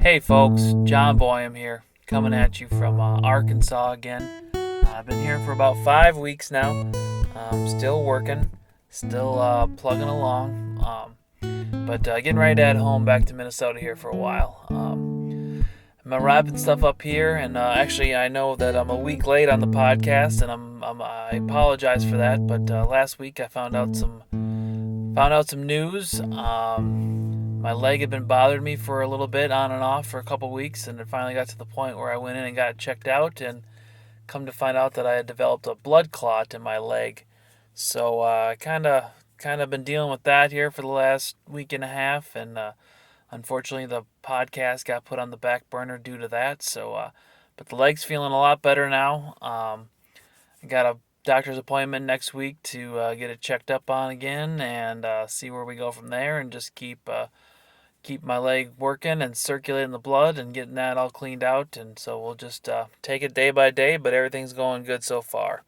Hey folks, John Boyum here, coming at you from Arkansas again. I've been here for about 5 weeks now. Still working, still plugging along, but getting ready to head home back to Minnesota here for a while. I'm wrapping stuff up here, and actually I know that I'm a week late on the podcast, and I apologize for that. But last week I found out some news. My leg had been bothering me for a little bit, on and off, for a couple weeks, and it finally got to the point where I went in and got checked out, and come to find out that I had developed a blood clot in my leg. So I kind of been dealing with that here for the last week and a half, and unfortunately the podcast got put on the back burner due to that. So, but the leg's feeling a lot better now. I got a doctor's appointment next week to get it checked up on again, and see where we go from there, and just keep my leg working and circulating the blood and getting that all cleaned out. And so we'll just take it day by day, but everything's going good so far.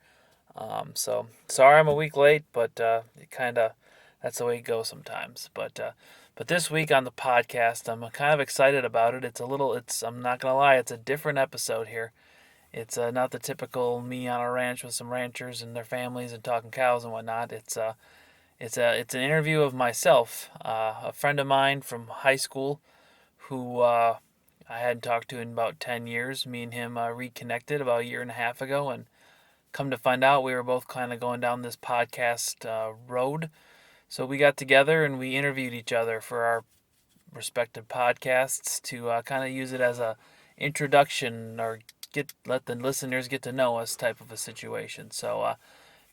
So sorry I'm a week late, but that's the way it goes sometimes. But this week on the podcast, I'm kind of excited about it. I'm not gonna lie, it's a different episode here. It's not the typical me on a ranch with some ranchers and their families and talking cows and whatnot. It's an interview of myself, a friend of mine from high school who I hadn't talked to in about 10 years. Me and him reconnected about a year and a half ago, and come to find out we were both kind of going down this podcast road. So we got together and we interviewed each other for our respective podcasts to kind of use it as a introduction, or let the listeners get to know us type of a situation. So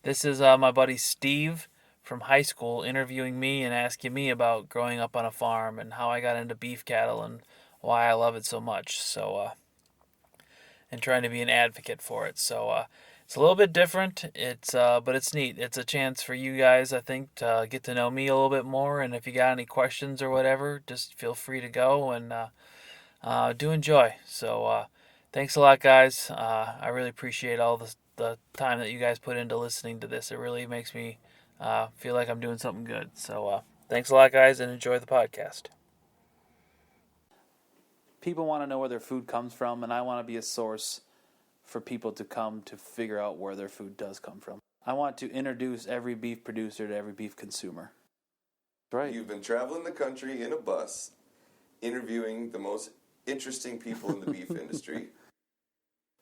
this is my buddy Steve from high school interviewing me and asking me about growing up on a farm and how I got into beef cattle and why I love it so much. So, and trying to be an advocate for it. So, it's a little bit different. But it's neat. It's a chance for you guys, I think, to get to know me a little bit more. And if you got any questions or whatever, just feel free to go and do enjoy. So, thanks a lot, guys. I really appreciate all the time that you guys put into listening to this. It really makes me feel like I'm doing something good. So thanks a lot, guys, and enjoy the podcast. People want to know where their food comes from, and I want to be a source for people to come to figure out where their food does come from. I want to introduce every beef producer to every beef consumer. Right. You've been traveling the country in a bus, interviewing the most interesting people in the beef industry.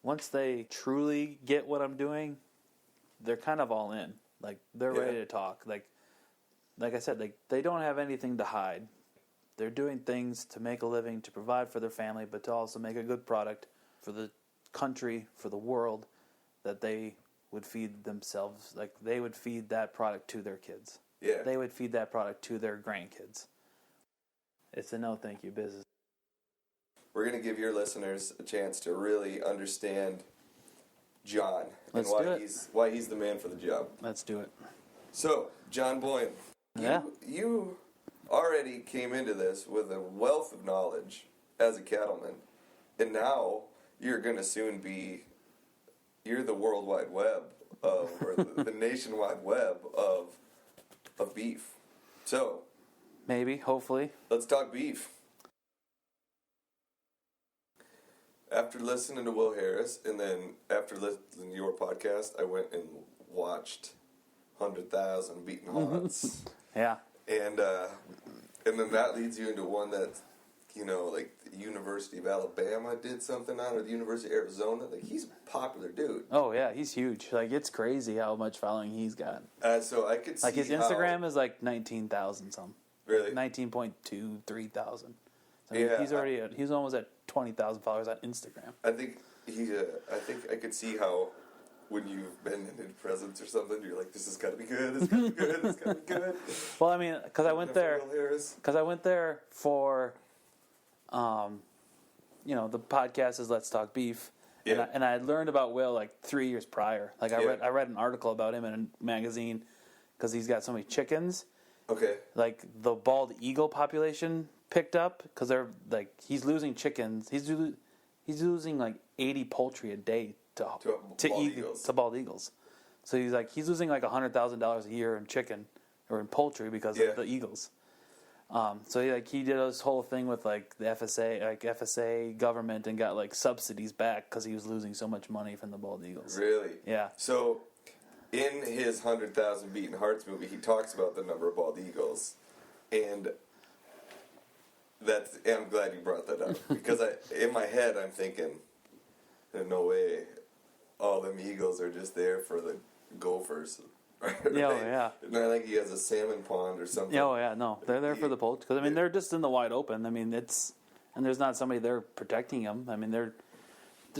Once they truly get what I'm doing, they're kind of all in. Like, they're ready to talk. Like I said, they don't have anything to hide. They're doing things to make a living, to provide for their family, but to also make a good product for the country, for the world, that they would feed themselves. Like, they would feed that product to their kids. Yeah. They would feed that product to their grandkids. It's a no thank you business. We're going to give your listeners a chance to really understand John and why he's the man for the job. Let's do it. So, John Boyum, you already came into this with a wealth of knowledge as a cattleman, and now you're going to soon be, you're the World Wide Web or the nationwide web of beef. So, maybe, hopefully. Let's talk beef. After listening to Will Harris, and then after listening to your podcast, I went and watched 100,000 Beaten Hearts. Yeah. And then that leads you into one that, like the University of Alabama did something on, or the University of Arizona. Like, he's a popular dude. Oh, yeah, he's huge. Like, it's crazy how much following he's got. So I could see like, his Instagram is like 19,000 something. Really? 19.23 thousand. So yeah. He's almost at 20,000 followers on Instagram. I think I could see how when you've been in his presence or something, you're like, this has got to be good. This got to be good. This got to be good. Well, I mean, because I went there for, the podcast is Let's Talk Beef, yeah. and I had learned about Will like 3 years prior. Like I read an article about him in a magazine because he's got so many chickens. Okay. Like the bald eagle population picked up because they're like he's losing chickens. He's losing like 80 poultry a day to bald eagles. So he's losing like $100,000 a year in chicken or in poultry because of the eagles. So he did this whole thing with like the FSA government and got like subsidies back because he was losing so much money from the bald eagles. Really? Yeah. So, in his 100,000 Beaten Hearts movie, he talks about the number of bald eagles, and I'm glad you brought that up because in my head I'm thinking, there's no way all them eagles are just there for the gophers. Right? Yeah. Not like he has a salmon pond or something. Oh yeah, no, they're there for the poultry because I mean they're just in the wide open. I mean and there's not somebody there protecting them. I mean the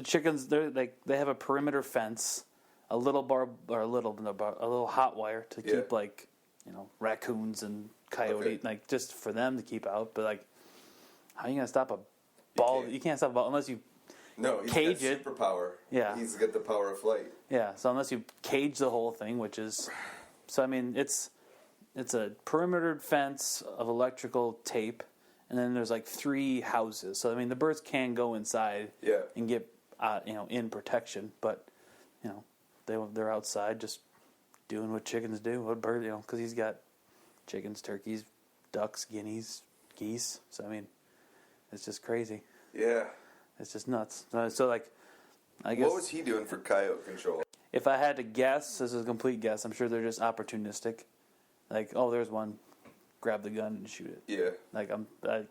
chickens. They have a perimeter fence, a little a little hot wire to keep raccoons and coyote like just for them to keep out. But like, how are you gonna stop a bald? You can't stop a bald unless you. No, he's cage got it. superpower. Yeah. He's got the power of flight. Yeah, so unless you cage the whole thing, which is... So, I mean, it's a perimeter fence of electrical tape, and then there's like 3 houses. So, I mean, the birds can go inside and get, in protection, but, they're outside just doing what chickens do. What bird, because he's got chickens, turkeys, ducks, guineas, geese. So, I mean, it's just crazy. Yeah. It's just nuts. So, like, I guess... What was he doing for coyote control? If I had to guess, this is a complete guess, I'm sure they're just opportunistic. Like, oh, there's one. Grab the gun and shoot it. Yeah. Like, I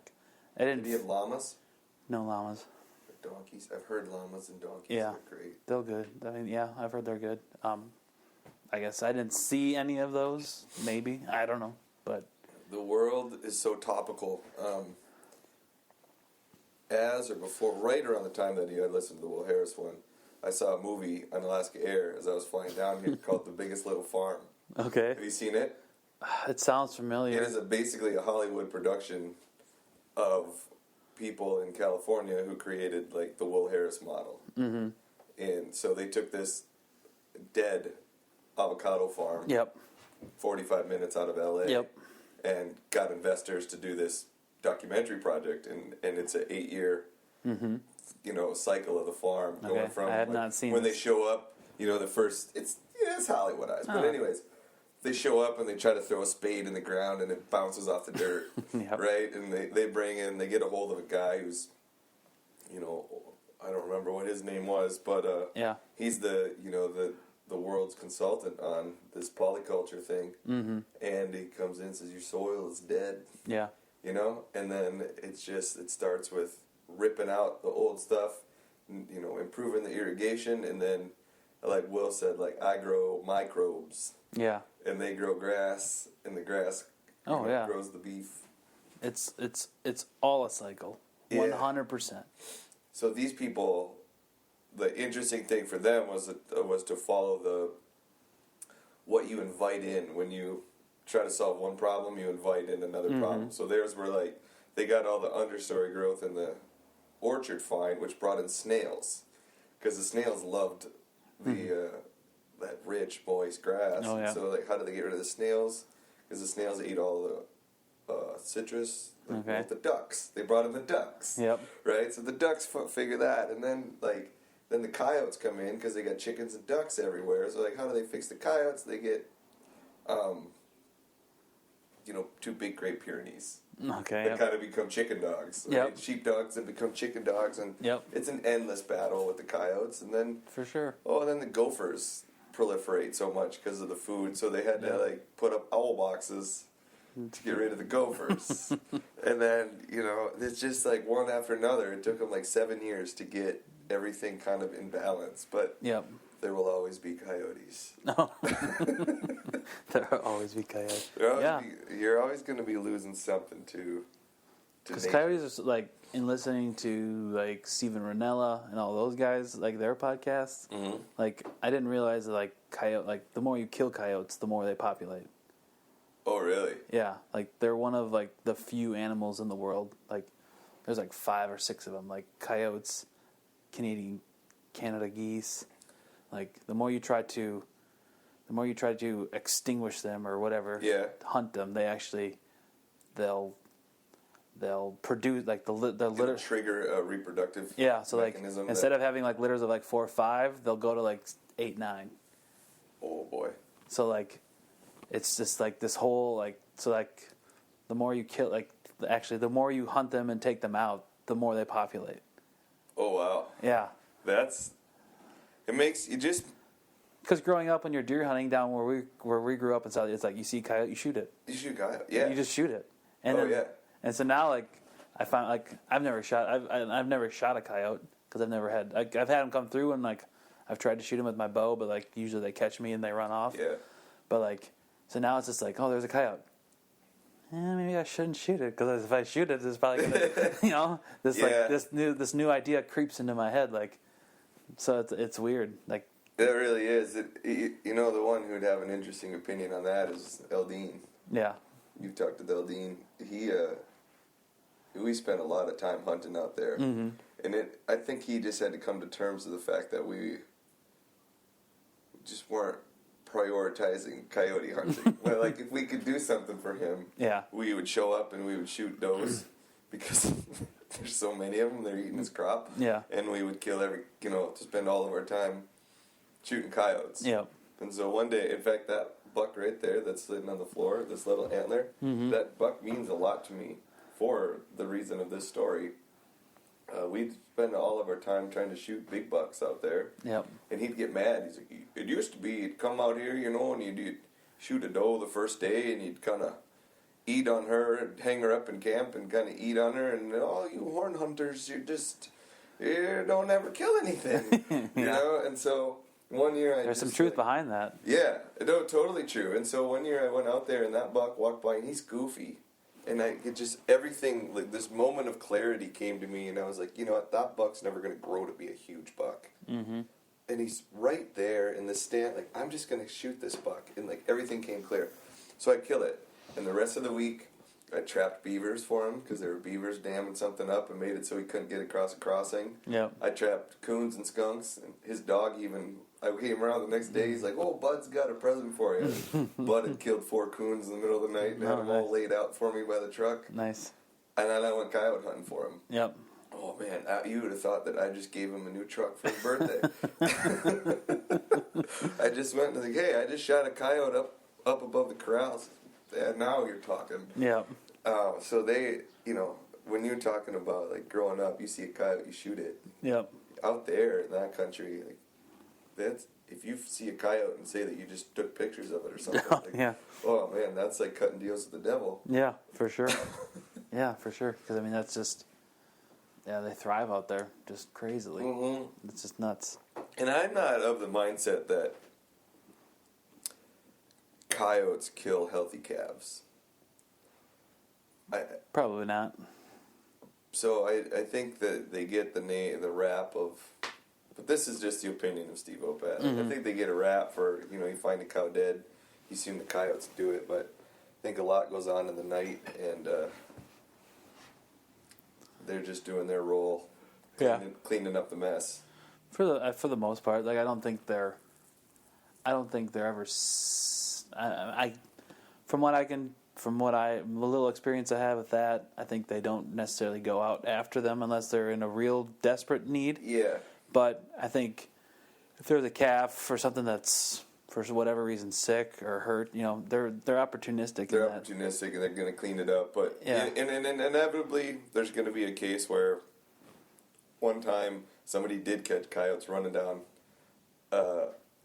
didn't... Did he have llamas? No llamas. Donkeys? I've heard llamas and donkeys Yeah. are great. They're good. I mean, yeah, I've heard they're good. I guess I didn't see any of those. Maybe. I don't know. But... The world is so topical. Right around the time that you had listened to the Will Harris one, I saw a movie on Alaska Air as I was flying down here called The Biggest Little Farm. Okay. Have you seen it? It sounds familiar. It is basically a Hollywood production of people in California who created like the Will Harris model. Mm-hmm. And so they took this dead avocado farm, 45 minutes out of LA, and got investors to do this documentary project, and it's an 8-year cycle of the farm going from I have not seen when this. they show up, the first it's Hollywoodized, but anyways, they show up and they try to throw a spade in the ground and it bounces off the dirt, right? And they get a hold of a guy who's, I don't remember what his name was, but he's the world's consultant on this polyculture thing, and he comes in and says your soil is dead, and then it starts with ripping out the old stuff, improving the irrigation, and then like Will said, like I grow microbes, and they grow grass, and the grass grows the beef. It's all a cycle, 100%. So these people, the interesting thing for them was to follow what you invite in when you try to solve one problem. You invite in another problem. So theirs were like they got all the understory growth in the orchard fine, which brought in snails, because the snails loved the that rich moist grass. Oh, yeah. So like, how do they get rid of the snails? Because the snails eat all the citrus. The ducks. They brought in the ducks. Yep. Right. So the ducks figure that, and then the coyotes come in because they got chickens and ducks everywhere. So like, how do they fix the coyotes? They get, 2 big Great Pyrenees. Okay. That kind of become chicken dogs. Right? Yep. Sheepdogs that become chicken dogs, and it's an endless battle with the coyotes. And then For sure. then the gophers proliferate so much because of the food. So they had to put up owl boxes to get rid of the gophers. And then, it's just like one after another. It took them like 7 years to get everything kind of in balance. But there will always be coyotes. No. There will always be coyotes. You're always going to be losing something to Because nature. coyotes are like, in listening to like Steven Ranella and all those guys, like their podcasts, like I didn't realize that like the more you kill coyotes, the more they populate. Oh, really? Yeah, like they're one of like the few animals in the world. Like there's like 5 or 6 of them. Like coyotes, Canada geese. Like the more you try to extinguish them or whatever, hunt them, they'll produce like the litter trigger a reproductive so like instead of having like litters of like 4 or 5, they'll go to like 8, 9. Oh boy. So like it's just like this whole like so like the more you kill, the more you hunt them and take them out, the more they populate. Oh wow. Yeah. It makes you just. Because growing up when you're deer hunting down where we grew up in South, it's like you see coyote, you shoot it. You shoot coyote, yeah. You just shoot it. And yeah. And so now, like, I find, like, I've never shot a coyote because I've never had. I've had them come through and like I've tried to shoot them with my bow, but like usually they catch me and they run off. Yeah. But like, so now it's just like, oh, there's a coyote. Maybe I shouldn't shoot it because if I shoot it, it's probably gonna, this new idea creeps into my head, like, so it's weird, like. It really is. The one who'd have an interesting opinion on that is Eldine. Yeah. You've talked to Eldine. We spent a lot of time hunting out there, and I think he just had to come to terms with the fact that we just weren't prioritizing coyote hunting. Well, like if we could do something for him, we would show up and we would shoot does because there's so many of them. They're eating his crop, and we would kill to spend all of our time shooting coyotes. Yeah. And so one day, in fact, that buck right there that's sitting on the floor, this little antler, that buck means a lot to me for the reason of this story. We'd spend all of our time trying to shoot big bucks out there. Yep. And he'd get mad. He's like, it used to be you'd come out here, and you'd shoot a doe the first day, and you'd kind of eat on her and hang her up in camp and kind of eat on her. And, you horn hunters, you don't ever kill anything, you know? And so one year there's some truth behind that. Yeah, no, totally true. And so one year I went out there and that buck walked by and he's goofy. And everything, like this moment of clarity came to me and I was like, you know what, that buck's never going to grow to be a huge buck. Mm-hmm. And he's right there in the stand, like, I'm just going to shoot this buck. And like everything came clear. So I kill it. And the rest of the week I trapped beavers for him because there were beavers damming something up and made it so he couldn't get across a crossing. Yep. I trapped coons and skunks and his dog even. I came around the next day, he's like, oh, Bud's got a present for you. Bud had killed 4 coons in the middle of the night and had them all laid out for me by the truck. Nice. And then I went coyote hunting for him. Yep. Oh, man, you would have thought that I just gave him a new truck for his birthday. I just went and was like, hey, I just shot a coyote up above the corrals. And now you're talking. Yep. So they, when you're talking about, like, growing up, you see a coyote, you shoot it. Yep. Out there in that country, like, if you see a coyote and say that you just took pictures of it or something, oh man, that's like cutting deals with the devil. Yeah, for sure. Yeah, for sure. Because I mean, that's just, they thrive out there just crazily. Mm-hmm. It's just nuts. And I'm not of the mindset that coyotes kill healthy calves. Probably not. So I think that they get the rap of. But this is just the opinion of Steve Opat. Mm-hmm. I think they get a rap for, you find a cow dead, you assume the coyotes do it, but I think a lot goes on in the night, and they're just doing their role, cleaning up the mess. For the most part, like I don't think they're ever. From the little experience I have with that, I think they don't necessarily go out after them unless they're in a real desperate need. Yeah. But I think if there's a calf or something that's for whatever reason sick or hurt, they're opportunistic. They're opportunistic and they're going to clean it up. But and inevitably, there's going to be a case where one time somebody did catch coyotes running down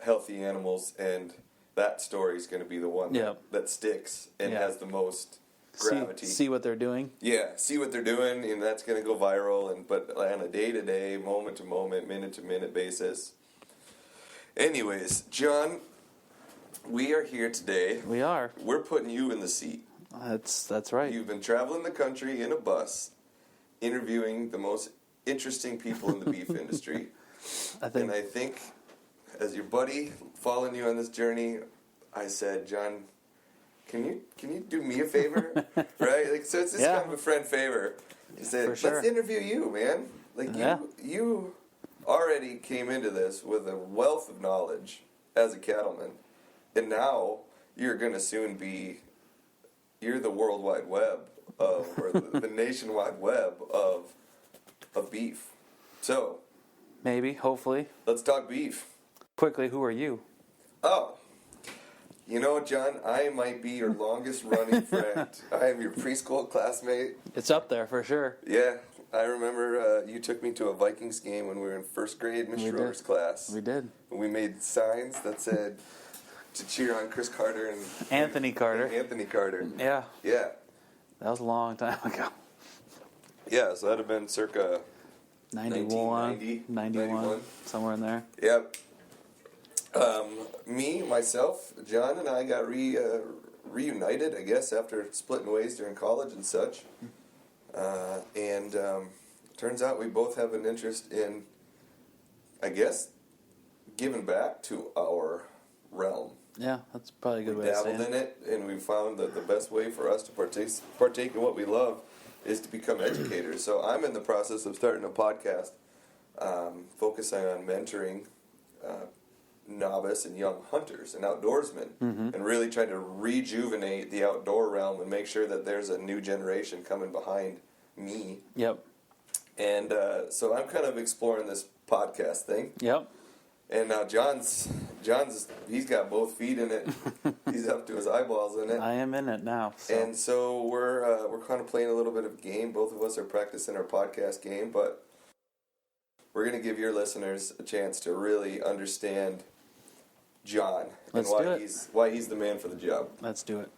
healthy animals, and that story is going to be the one that sticks and has the most gravity. See what they're doing. Yeah, see what they're doing, and that's going to go viral. But on a day-to-day, moment-to-moment, minute-to-minute basis. Anyways, John, we are here today. We are. We're putting you in the seat. That's right. You've been traveling the country in a bus, interviewing the most interesting people in the beef industry. I think, as your buddy following you on this journey, I said, John, Can you do me a favor? Right? Like, so it's this kind of a friend favor. He said, let's interview you, man. Like, you already came into this with a wealth of knowledge as a cattleman. And now you're going to soon be, you're the World Wide Web or the nationwide web of beef. So. Maybe, hopefully. Let's talk beef. Quickly, who are you? Oh. You know, John, I might be your longest running friend. I am your preschool classmate. It's up there for sure. Yeah, I remember you took me to a Vikings game when we were in first grade, Miss Schroeder's class. We did. We made signs that said to cheer on Chris Carter and Anthony Carter. Anthony Carter. Yeah. Yeah. That was a long time ago. Yeah, so that would have been circa 91, 91, somewhere in there. Yep. Myself, John, and I got reunited, I guess, after splitting ways during college and such. Turns out we both have an interest in, I guess, giving back to our realm. Yeah, that's probably a good way to say it. We dabbled in it, and we found that the best way for us to partake in what we love is to become educators. So I'm in the process of starting a podcast focusing on mentoring novice and young hunters and outdoorsmen, and really trying to rejuvenate the outdoor realm and make sure that there's a new generation coming behind me. Yep. And so I'm kind of exploring this podcast thing. Yep. And now John's he's got both feet in it. He's up to his eyeballs in it. I am in it now. So. And so we're kind of playing a little bit of game. Both of us are practicing our podcast game, but we're going to give your listeners a chance to really understand John and why he's the man for the job. Let's do it.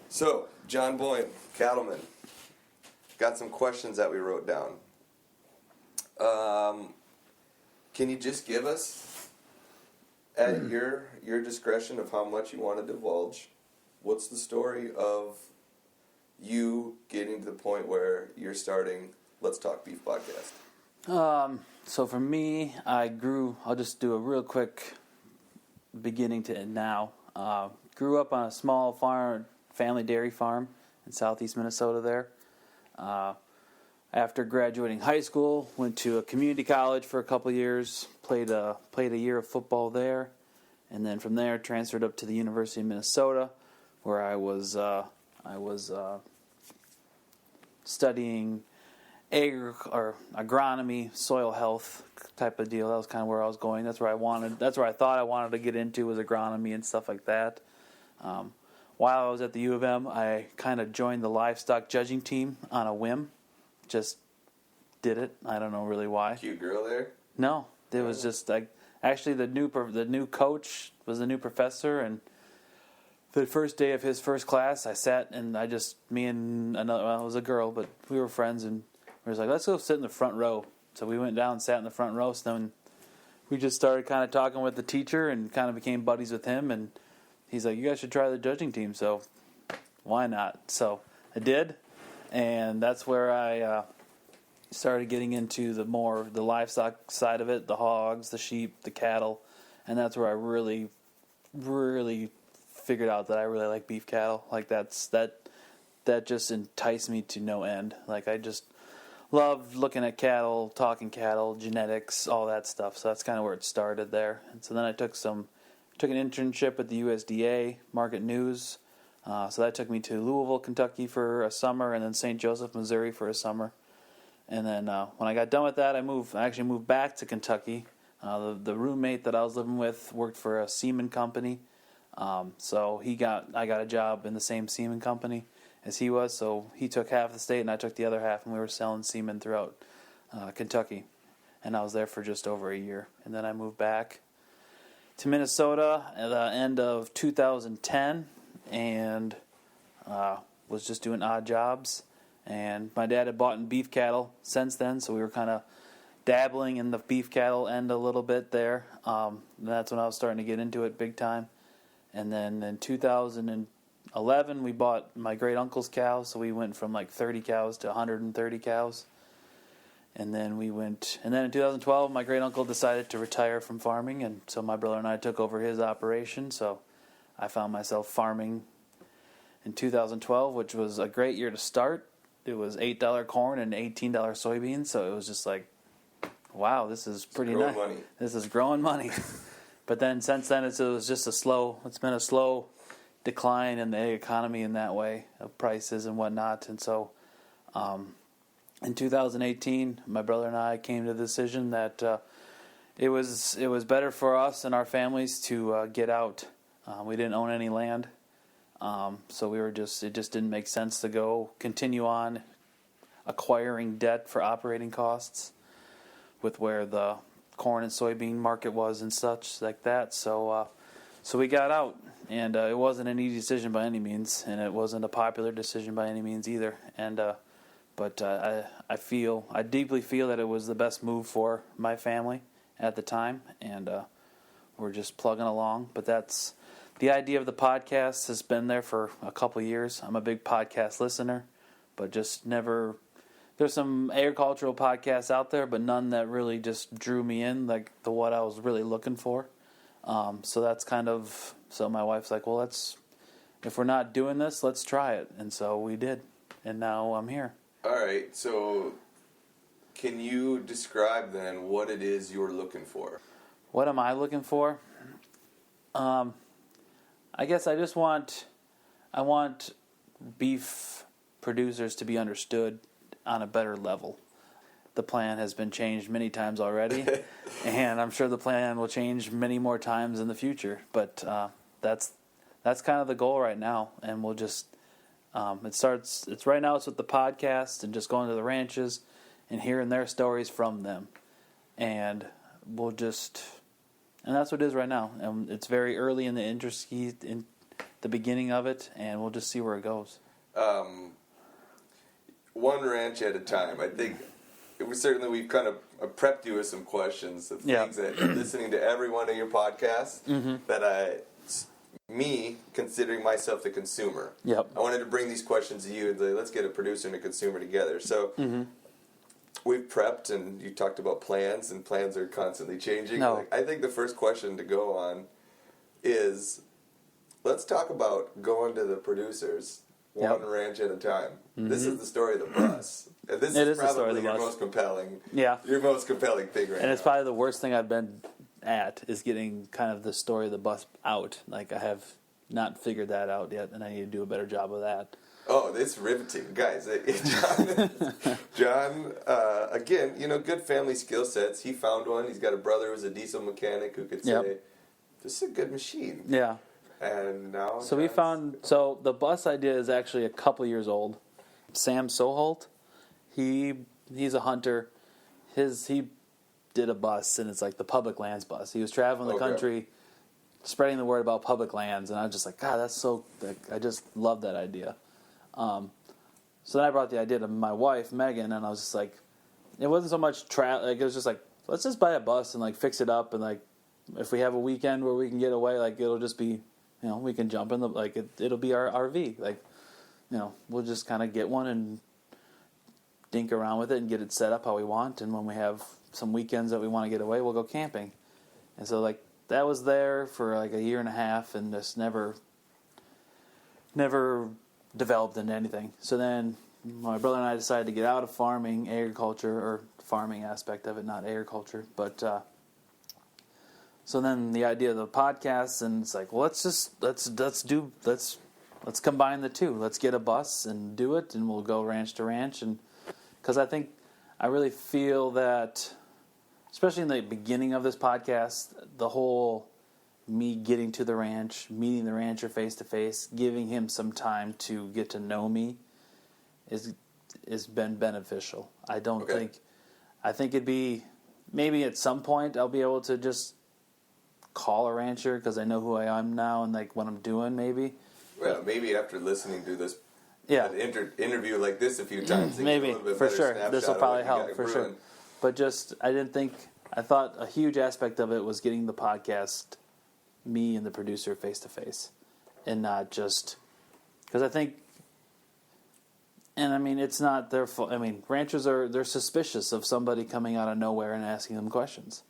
So, John Boyum, cattleman. Got some questions that we wrote down. Can you just give us, at your discretion of how much you want to divulge, what's the story of you getting to the point where you're starting Let's Talk Beef podcast? So for me, I'll just do a real quick beginning to now. Grew up on a small farm, family dairy farm in southeast Minnesota there. After graduating high school, went to a community college for a couple years, played a year of football there, and then from there transferred up to the University of Minnesota, where I was studying agronomy, soil health type of deal. That was kind of where I was going. That's where I thought I wanted to get into, was agronomy and stuff like that. While I was at the U of M, I kind of joined the livestock judging team on a whim. Just did it. I don't know really why. Cute girl there? No, it was just like, actually the new coach was the new professor, and the first day of his first class, I sat and it was a girl, but we were friends, and we was like, let's go sit in the front row. So we went down and sat in the front row. So then we just started kind of talking with the teacher and kind of became buddies with him. And he's like, you guys should try the judging team. So why not? So I did. And that's where I started getting into the livestock side of it, the hogs, the sheep, the cattle. And that's where I really, really figured out that I really like beef cattle. Like that just enticed me to no end. Like I just loved looking at cattle, talking cattle, genetics, all that stuff. So that's kind of where it started there. And so then I took an internship at the USDA Market News. So that took me to Louisville, Kentucky for a summer, and then St. Joseph, Missouri for a summer. And then when I got done with that, I actually moved back to Kentucky. The roommate that I was living with worked for a semen company. So I got a job in the same semen company as he was. So he took half the state and I took the other half, and we were selling semen throughout Kentucky. And I was there for just over a year. And then I moved back to Minnesota at the end of 2010 and was just doing odd jobs. And my dad had bought in beef cattle since then, so we were kind of dabbling in the beef cattle end a little bit there. That's when I was starting to get into it big time. And then in 2011, we bought my great uncle's cows, so we went from like 30 cows to 130 cows. And then in 2012, my great uncle decided to retire from farming, and so my brother and I took over his operation. So I found myself farming in 2012, which was a great year to start. It was $8 corn and $18 soybeans, so it was just like, wow, this is pretty nice. This is growing money. But then since then, it's been a slow decline in the economy in that way of prices and whatnot. And so in 2018, my brother and I came to the decision that it was better for us and our families to get out We didn't own any land, so it just didn't make sense to go continue on acquiring debt for operating costs with where the corn and soybean market was and such like that. So we got out, and it wasn't an easy decision by any means, and it wasn't a popular decision by any means either. But I deeply feel that it was the best move for my family at the time, and we're just plugging along. But that's the idea of the podcast has been there for a couple of years. I'm a big podcast listener, but just never. There's some agricultural podcasts out there, but none that really just drew me in like the what I was really looking for. So that's kind of, so my wife's like, well, if we're not doing this, let's try it. And so we did. And now I'm here. All right. So can you describe then what it is you're looking for? What am I looking for? I guess I want beef producers to be understood on a better level. The plan has been changed many times already, and I'm sure the plan will change many more times in the future. But that's kind of the goal right now, and we'll just it's right now. It's with the podcast and just going to the ranches and hearing their stories from them, and and that's what it is right now. And it's very early in in the beginning of it, and we'll just see where it goes. One ranch at a time. I think we've kind of prepped you with some questions of things that listening to every one of your podcasts that me considering myself the consumer. Yep. I wanted to bring these questions to you and say, let's get a producer and a consumer together. So we've prepped, and you talked about plans, and plans are constantly changing. No. I think the first question to go on is, let's talk about going to the producers one ranch at a time. This is the story of the bus. And this is probably your most compelling thing right now. And it's probably the worst thing I've been at is getting kind of the story of the bus out. Like, I have not figured that out yet, and I need to do a better job of that. Oh, it's riveting. Guys, John, again, good family skill sets. He found one. He's got a brother who's a diesel mechanic who could say, this is a good machine. Yeah. And now... So the bus idea is actually a couple years old. Sam Soholt, he's a hunter. He did a bus, and it's like the public lands bus. He was traveling the country, spreading the word about public lands, and I was just like, God, that's so... I just love that idea. So then I brought the idea to my wife, Megan, and I was just like, it wasn't so much it was just like, let's just buy a bus and like fix it up, and like if we have a weekend where we can get away, like it'll just be, we can jump in it'll be our RV, like, we'll just kind of get one and dink around with it and get it set up how we want, and when we have some weekends that we want to get away, we'll go camping. And so like that was there for like a year and a half, and just never developed into anything. So then my brother and I decided to get out of farming aspect of it, not agriculture. But so then the idea of the podcast, and it's like, well, let's combine the two. Let's get a bus and do it, and we'll go ranch to ranch. And because I really feel that, especially in the beginning of this podcast, the whole me getting to the ranch, meeting the rancher face to face, giving him some time to get to know me is been beneficial. I think it'd be, maybe at some point I'll be able to just call a rancher because I know who I am now and like what I'm doing maybe. Well, maybe after listening to this an interview like this a few times, maybe, for sure. This will probably help, for sure. But I thought a huge aspect of it was getting the podcast, me and the producer face to face, and not just because I think, and I mean it's not their fault. I mean ranchers they're suspicious of somebody coming out of nowhere and asking them questions.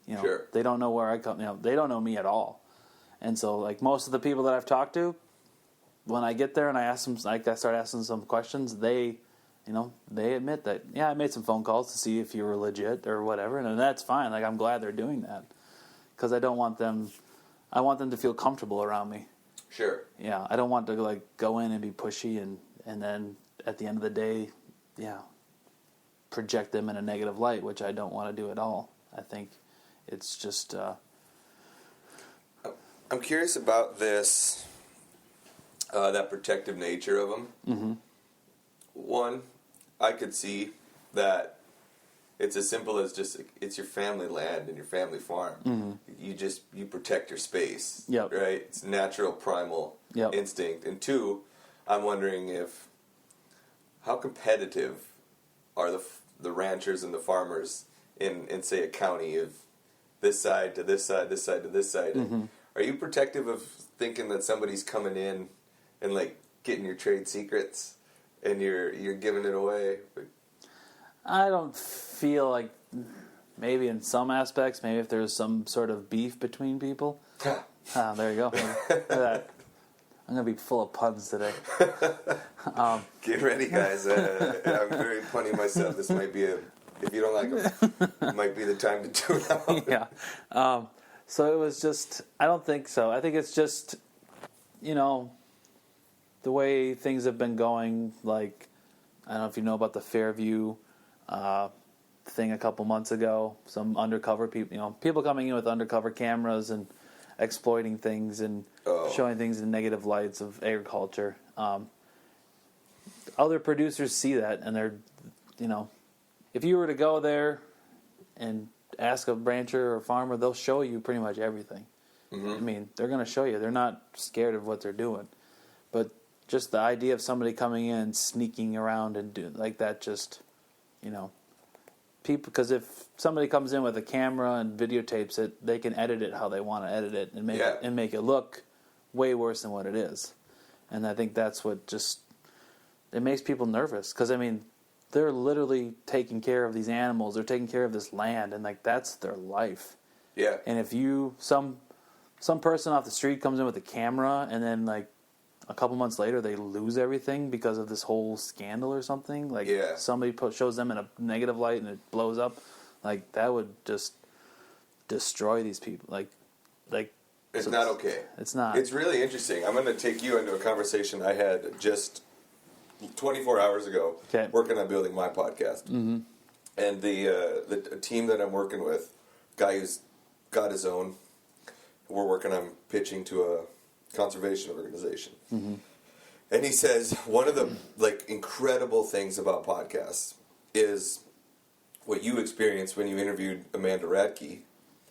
Sure. They don't know where I come. They don't know me at all, and so like most of the people that I've talked to, when I get there and I start asking some questions, they admit that, I made some phone calls to see if you were legit or whatever, and that's fine. Like, I'm glad they're doing that because I want them to feel comfortable around me. Sure. Yeah, I don't want to, like, go in and be pushy and then at the end of the day, project them in a negative light, which I don't want to do at all. I think it's just... I'm curious about this, that protective nature of them. Mm-hmm. One, I could see that it's as simple as just, it's your family land and your family farm. Mm-hmm. You protect your space, Yep. right? It's natural, primal Yep. instinct. And two, I'm wondering how competitive are the ranchers and the farmers in say a county of this side to this side, this side to this side. Mm-hmm. Are you protective of thinking that somebody's coming in and like getting your trade secrets and you're giving it away? I don't feel like, maybe in some aspects, maybe if there's some sort of beef between people. There you go. Look at that. I'm going to be full of puns today. Get ready, guys. I'm very punny myself. This might be if you don't like them, it might be the time to tune out. Yeah. So it was just, I don't think so. I think it's just, the way things have been going, like, I don't know if you know about the Fairview thing a couple months ago. Some undercover people, people coming in with undercover cameras and exploiting things and showing things in negative lights of agriculture. Other producers see that, and they're, if you were to go there and ask a rancher or farmer, they'll show you pretty much everything. Mm-hmm. I mean, they're going to show you. They're not scared of what they're doing. But just the idea of somebody coming in and sneaking around and do like that, just, people. Because if somebody comes in with a camera and videotapes it, they can edit it how they want to edit it and make it look way worse than what it is. And I think that's what it makes people nervous. Because, they're literally taking care of these animals. They're taking care of this land, and that's their life. Yeah. And if some person off the street comes in with a camera, and then a couple months later they lose everything because of this whole scandal or something, somebody shows them in a negative light and it blows up, that would just destroy these people. It's not okay. It's not. It's really interesting. I'm going to take you into a conversation I had just 24 hours ago, working on building my podcast. Mm-hmm. And the team that I'm working with, guy who's got his own, we're working on pitching to a conservation organization. Mm-hmm. And he says one of the incredible things about podcasts is what you experienced when you interviewed Amanda Radke.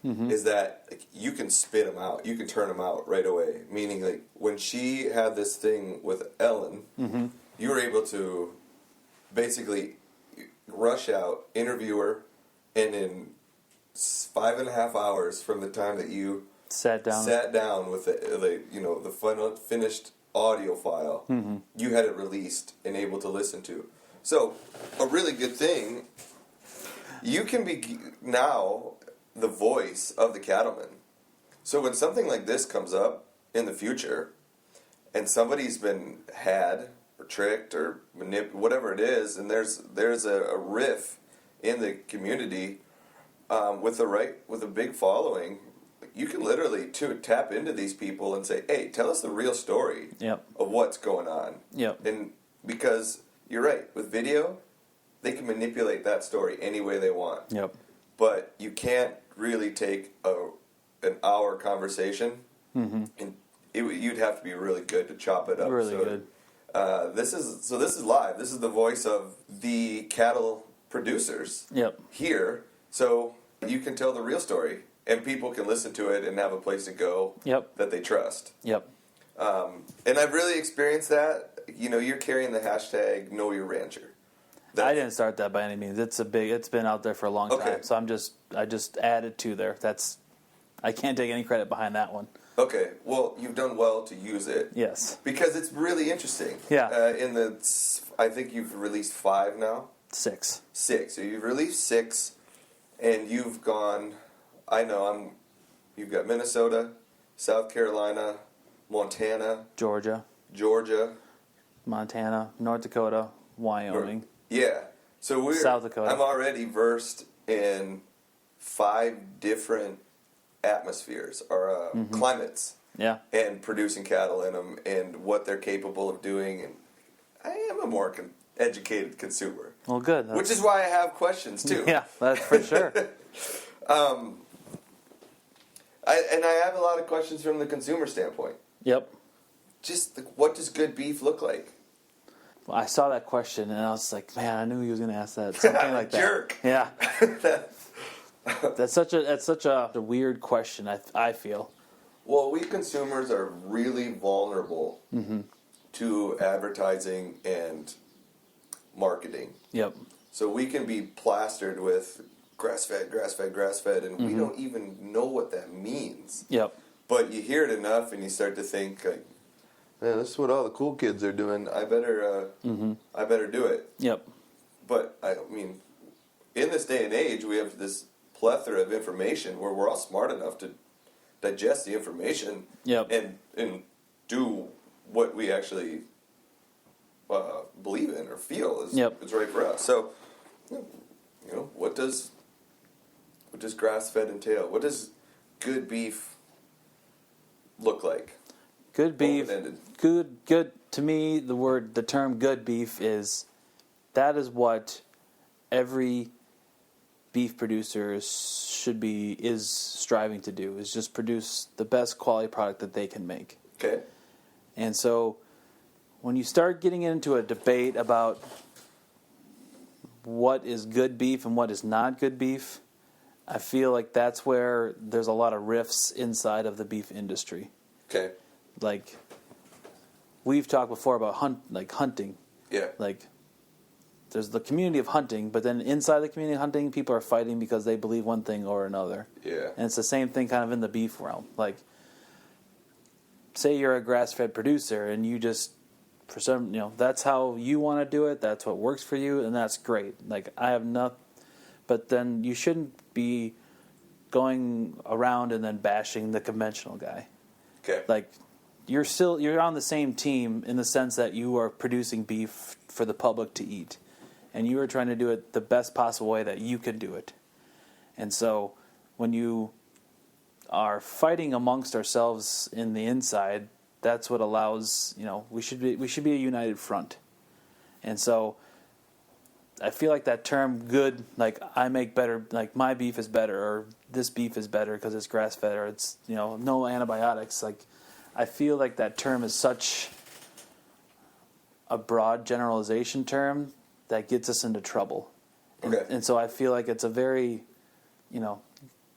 Mm-hmm. Is that you can spit them out, you can turn them out right away. Meaning, when she had this thing with Ellen, mm-hmm. you were able to basically rush out, interview her, and in 5.5 hours from the time that you sat down with the final finished audio file, mm-hmm. you had it released and able to listen to. So a really good thing, you can be now the voice of the cattleman. So when something like this comes up in the future, and somebody's been had or tricked or whatever it is, and there's a riff in the community with a big following, you can literally tap into these people and say, "Hey, tell us the real story of what's going on." Yep. And because you're right, with video, they can manipulate that story any way they want. Yep. But you can't really take an hour conversation, mm-hmm. and you'd have to be really good to chop it up. Really good. This is live. This is the voice of the cattle producers here. So you can tell the real story, and people can listen to it and have a place to go that they trust. Yep. And I've really experienced that. You're carrying the hashtag Know Your Rancher. I didn't start that by any means. It's been out there for a long time. So I just added to there. I can't take any credit behind that one. Okay, well, you've done well to use it. Yes. Because it's really interesting. Yeah. I think you've released 5 now? 6. 6. So you've released 6, and you've gone, you've got Minnesota, South Carolina, Montana. Georgia. Montana, North Dakota, Wyoming. Yeah. So South Dakota. I'm already versed in 5 different atmospheres or mm-hmm. climates, and producing cattle in them and what they're capable of doing. And I am a more educated consumer. Well, good. Which is why I have questions too. Yeah, that's for sure. I have a lot of questions from the consumer standpoint. Yep. Just what does good beef look like? Well, I saw that question and I was like, man, I knew he was going to ask that. Something like that. Jerk. Yeah. That's such a weird question. I feel. Well, we consumers are really vulnerable to advertising and marketing. Yep. So we can be plastered with grass-fed, grass-fed, grass-fed, and we don't even know what that means. Yep. But you hear it enough, and you start to think, like, man, this is what all the cool kids are doing. I better do it. Yep. But I mean, in this day and age, we have this plethora of information where we're all smart enough to digest the information and do what we actually believe in or feel is right for us. So, what does grass-fed entail? What does good beef look like? Good beef. Good to me. The term good beef is what every beef producer is striving to do, is just produce the best quality product that they can make. Okay. And so when you start getting into a debate about what is good beef and what is not good beef, I feel like that's where there's a lot of rifts inside of the beef industry. Okay. Like, we've talked before about hunting. Yeah. Like, there's the community of hunting, but then inside the community of hunting, people are fighting because they believe one thing or another. Yeah. And it's the same thing kind of in the beef realm. Like, say you're a grass-fed producer and you just, for some, that's how you want to do it, that's what works for you, and that's great. Like, I have nothing, but then you shouldn't be going around and then bashing the conventional guy. Okay. Like, you're on the same team in the sense that you are producing beef for the public to eat. And you are trying to do it the best possible way that you can do it. And so when you are fighting amongst ourselves in the inside, that's what allows, we should be a united front. And so I feel like that term good, like I make better, like my beef is better, or this beef is better because it's grass-fed, or it's, no antibiotics. Like, I feel like that term is such a broad generalization term that gets us into trouble. Okay. And so I feel like it's a very,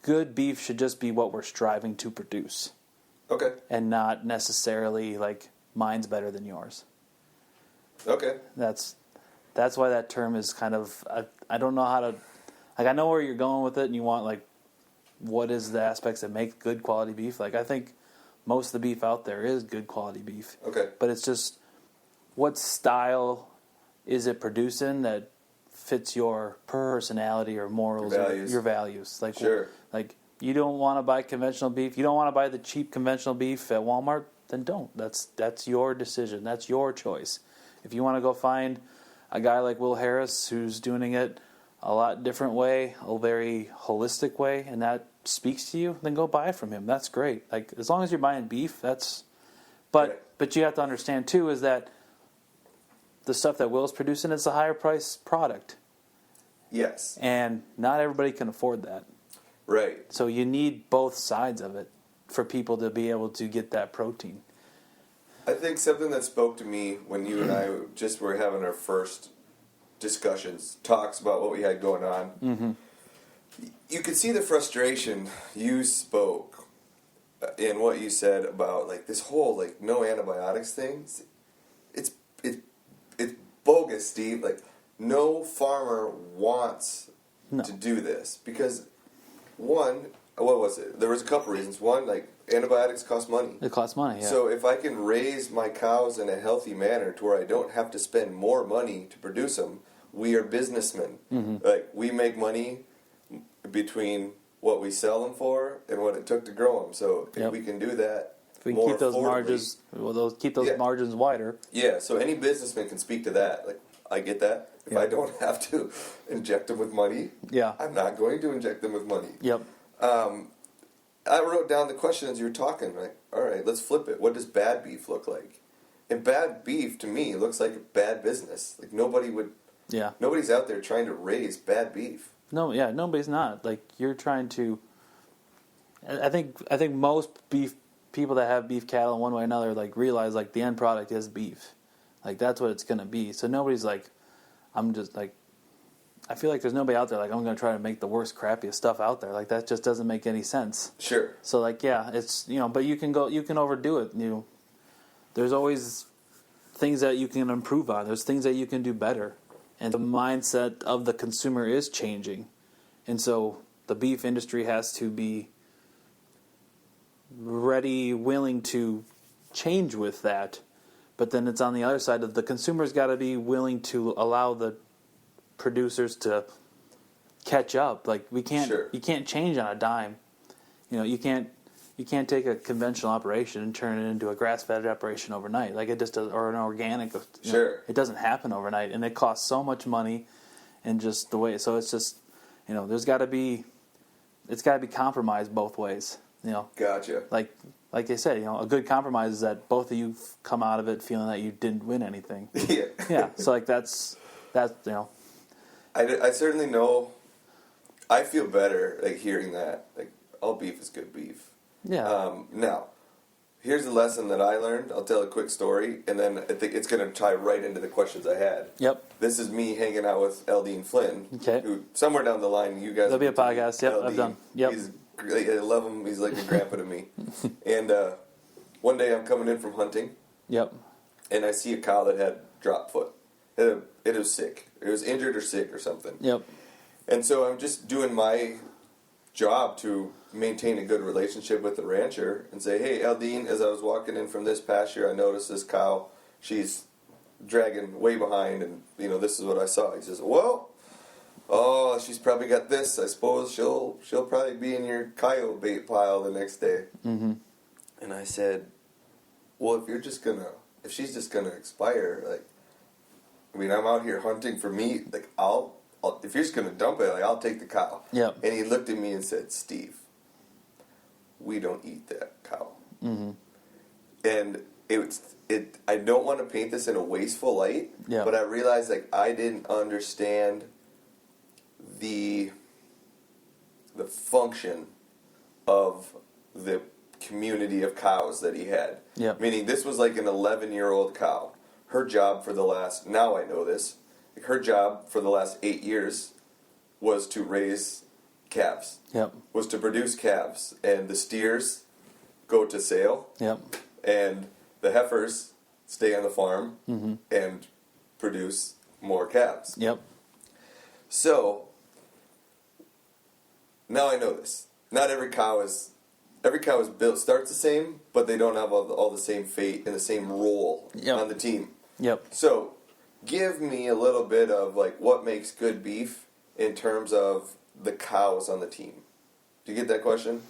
good beef should just be what we're striving to produce. Okay. And not necessarily like mine's better than yours. Okay. That's why that term is kind of, I don't know how to, like, I know where you're going with it, and you want, like, what is the aspects that make good quality beef. Like, I think most of the beef out there is good quality beef. Okay. But it's just, what style is it producing that fits your personality or morals or your values? Like, sure. Like, you don't want to buy conventional beef, you don't want to buy the cheap conventional beef at Walmart, then don't. That's your decision. That's your choice. If you want to go find a guy like Will Harris who's doing it a lot different way, a very holistic way, and that speaks to you, then go buy from him. That's great. Like, as long as you're buying beef, that's... But you have to understand, too, is that the stuff that Will's producing is a higher priced product. Yes. And not everybody can afford that. Right. So you need both sides of it for people to be able to get that protein. I think something that spoke to me when you and I just were having our first talks about what we had going on. Mm-hmm. You could see the frustration you spoke in what you said about, like, this whole, like, no antibiotics thing. It's bogus, Steve. Like, no farmer wants to do this because, one, what was it? There was a couple reasons. One, like, antibiotics cost money. It costs money, yeah. So if I can raise my cows in a healthy manner to where I don't have to spend more money to produce them, we are businessmen. Mm-hmm. Like, we make money between what we sell them for and what it took to grow them. So if we can do that, if we keep those margins, margins wider. Yeah. So any businessman can speak to that. Like, I get that. If I don't have to inject them with money, I'm not going to inject them with money. Yep. I wrote down the question as you were talking. Like, all right, let's flip it. What does bad beef look like? And bad beef, to me, looks like a bad business. Like, nobody's out there trying to raise bad beef. No, yeah, nobody's not. Like, you're trying to, I think most beef people that have beef cattle in one way or another like realize like the end product is beef, like that's what it's gonna be. So nobody's like, I'm just like, I feel like there's nobody out there like I'm gonna try to make the worst crappiest stuff out there. Like that just doesn't make any sense. Sure. So like yeah, it's but you can overdo it. There's always things that you can improve on. There's things that you can do better, and the mindset of the consumer is changing, and so the beef industry has to be ready, willing to change with that. But then it's on the other side of the consumer's got to be willing to allow the producers to catch up. Like you can't change on a dime. You can't take a conventional operation and turn it into a grass-fed operation overnight. Like it just does, or an organic. Sure. It doesn't happen overnight, and it costs so much money, and just the way. So it's just there's got to be. It's got to be compromised both ways. Gotcha. Like they said, a good compromise is that both of you come out of it feeling that you didn't win anything. Yeah. Yeah. So like that's. I certainly know. I feel better like hearing that. Like all beef is good beef. Yeah. Now, here's a lesson that I learned. I'll tell a quick story, and then I think it's going to tie right into the questions I had. Yep. This is me hanging out with Eldine Flynn. Okay. Who somewhere down the line, you guys. There'll be a podcast. Yep, I've done. Yep. I love him. He's like a grandpa to me. And one day I'm coming in from hunting. Yep. And I see a cow that had drop foot. It was sick. It was injured or sick or something. Yep. And so I'm just doing my job to maintain a good relationship with the rancher and say, hey, Eldine, as I was walking in from this pasture, I noticed this cow. She's dragging way behind, and, this is what I saw. He says, well, she's probably got this. I suppose she'll probably be in your coyote bait pile the next day. Mm-hmm. And I said, well, if she's just gonna expire, I'm out here hunting for meat. If you're just gonna dump it, I'll take the cow. Yep. And he looked at me and said, Steve, we don't eat that cow. Mm-hmm. And I don't want to paint this in a wasteful light, but I realized I didn't understand the function of the community of cows that he had. Yep. Meaning this was like an 11-year-old cow. Her job for the last, now I know this, her job for the last 8 years was to raise calves. Yep. Was to produce calves. And the steers go to sale. Yep. And the heifers stay on the farm and produce more calves. Yep. So, now I know this. Not every cow is built, starts the same, but they don't have all the same fate and the same role on the team. Yep. So, give me a little bit of what makes good beef in terms of the cows on the team. Do you get that question?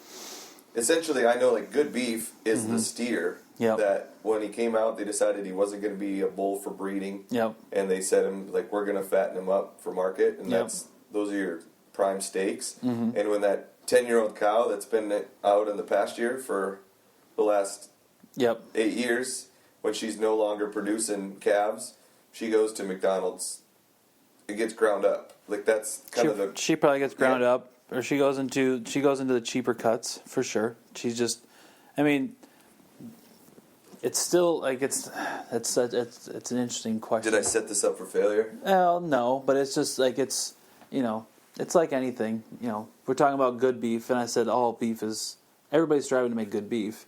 Essentially, I know good beef is the steer that when he came out, they decided he wasn't going to be a bull for breeding. Yep. And they said him we're going to fatten him up for market, and those are your prime steaks. Mm-hmm. And when that 10-year-old cow that's been out in the pasture for the last 8 years, when she's no longer producing calves, she goes to McDonald's. It gets ground up. That's she probably gets ground up, or she goes into the cheaper cuts for sure. She's just, it's still it's an interesting question. Did I set this up for failure? Well, no, but it's just it's it's like anything. We're talking about good beef, and I said all beef is, everybody's striving to make good beef,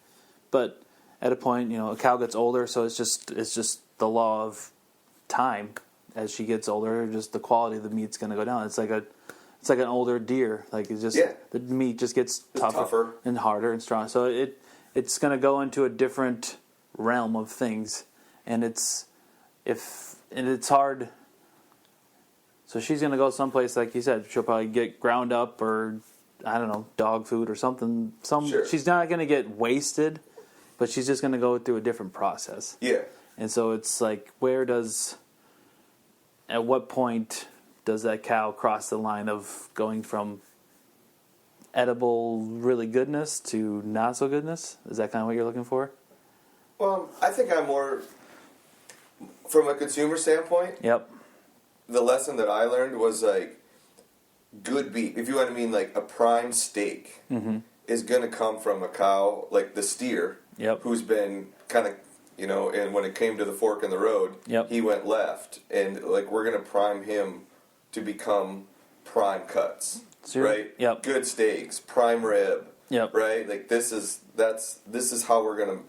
but at a point, a cow gets older, so it's just the law of time. As she gets older, just the quality of the meat's going to go down. It's like an older deer. The meat just gets tougher and harder and strong. So it's going to go into a different realm of things, and it's hard. So she's going to go someplace, like you said, she'll probably get ground up, or I don't know, dog food or something. Sure. She's not going to get wasted, but she's just going to go through a different process. Yeah. And so it's at what point does that cow cross the line of going from edible really goodness to not so goodness? Is that kind of what you're looking for? Well, I think I'm more, from a consumer standpoint. Yep. The lesson that I learned was good beef. If you want to mean a prime steak, is going to come from a cow, like the steer, Yep. who's been kind of, and when it came to the fork in the road, Yep. he went left. And, like, we're going to prime him to become prime cuts, right? Yep. Good steaks, prime rib, Yep. right? Like, this is how we're going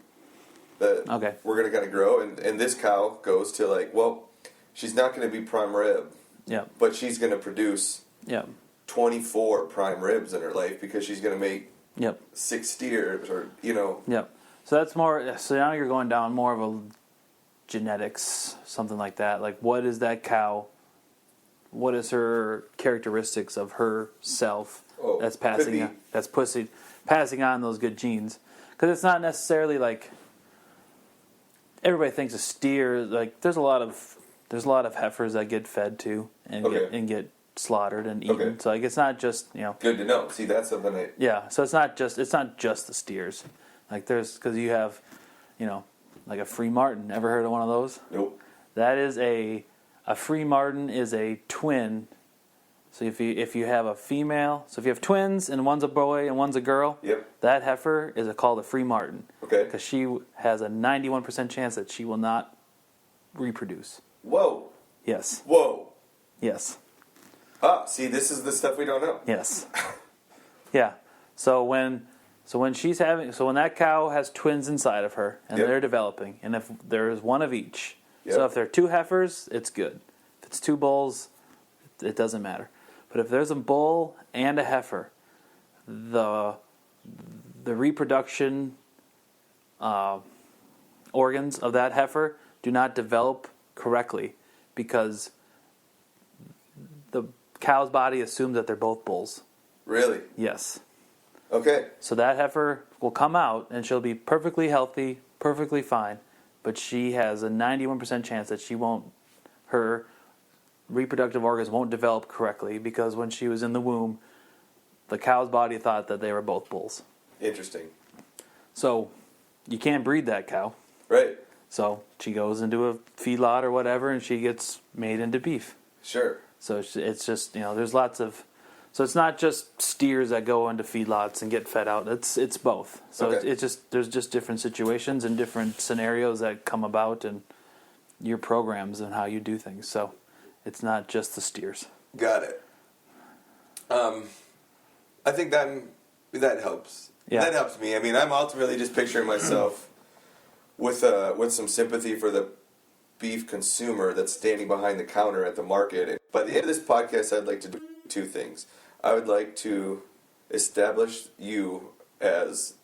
to, Okay. we're going to kind of grow. And this cow goes to, like, well, she's not going to be prime rib, Yep. but she's going to produce Yep. 24 prime ribs in her life because she's going to make Yep. 6 steers or, Yep. So that's more. So now you're going down more of a genetics, something like that. Like, what is that cow? What is her characteristics of herself that's passing? Passing on those good genes. Because it's not necessarily like everybody thinks a steer. Like, there's a lot of heifers that get fed to and get slaughtered and eaten. Okay. So like, it's not just Good to know. See, that's something Yeah, so it's not just the steers. Like, because you have, like a free martin. Ever heard of one of those? Nope. That is a free martin is a twin. So if you have a female, so if you have twins and one's a boy and one's a girl, Yep. that heifer is called a free martin. Okay. Because she has a 91% chance that she will not reproduce. Whoa. Yes. Whoa. Yes. Ah, see, this is the stuff we don't know. Yes. Yeah. So when that cow has twins inside of her and Yep. they're developing, and if there is one of each, so Yep. if there are 2 heifers, it's good. If it's 2 bulls, it doesn't matter. But if there's a bull and a heifer, the reproduction organs of that heifer do not develop correctly because the cow's body assumes that they're both bulls. Really? Yes. Okay. So that heifer will come out and she'll be perfectly healthy, perfectly fine, but she has a 91% chance that her reproductive organs won't develop correctly because when she was in the womb, the cow's body thought that they were both bulls. Interesting. So you can't breed that cow. Right. So she goes into a feedlot or whatever and she gets made into beef. Sure. So it's just, there's lots of... So it's not just steers that go into feedlots and get fed out. It's both. So Okay. it's just there's just different situations and different scenarios that come about and your programs and how you do things. So it's not just the steers. Got it. I think that helps. Yeah. That helps me. I mean, I'm ultimately just picturing myself with some sympathy for the beef consumer that's standing behind the counter at the market. And by the end of this podcast, I'd like to do 2 things. I would like to establish you as,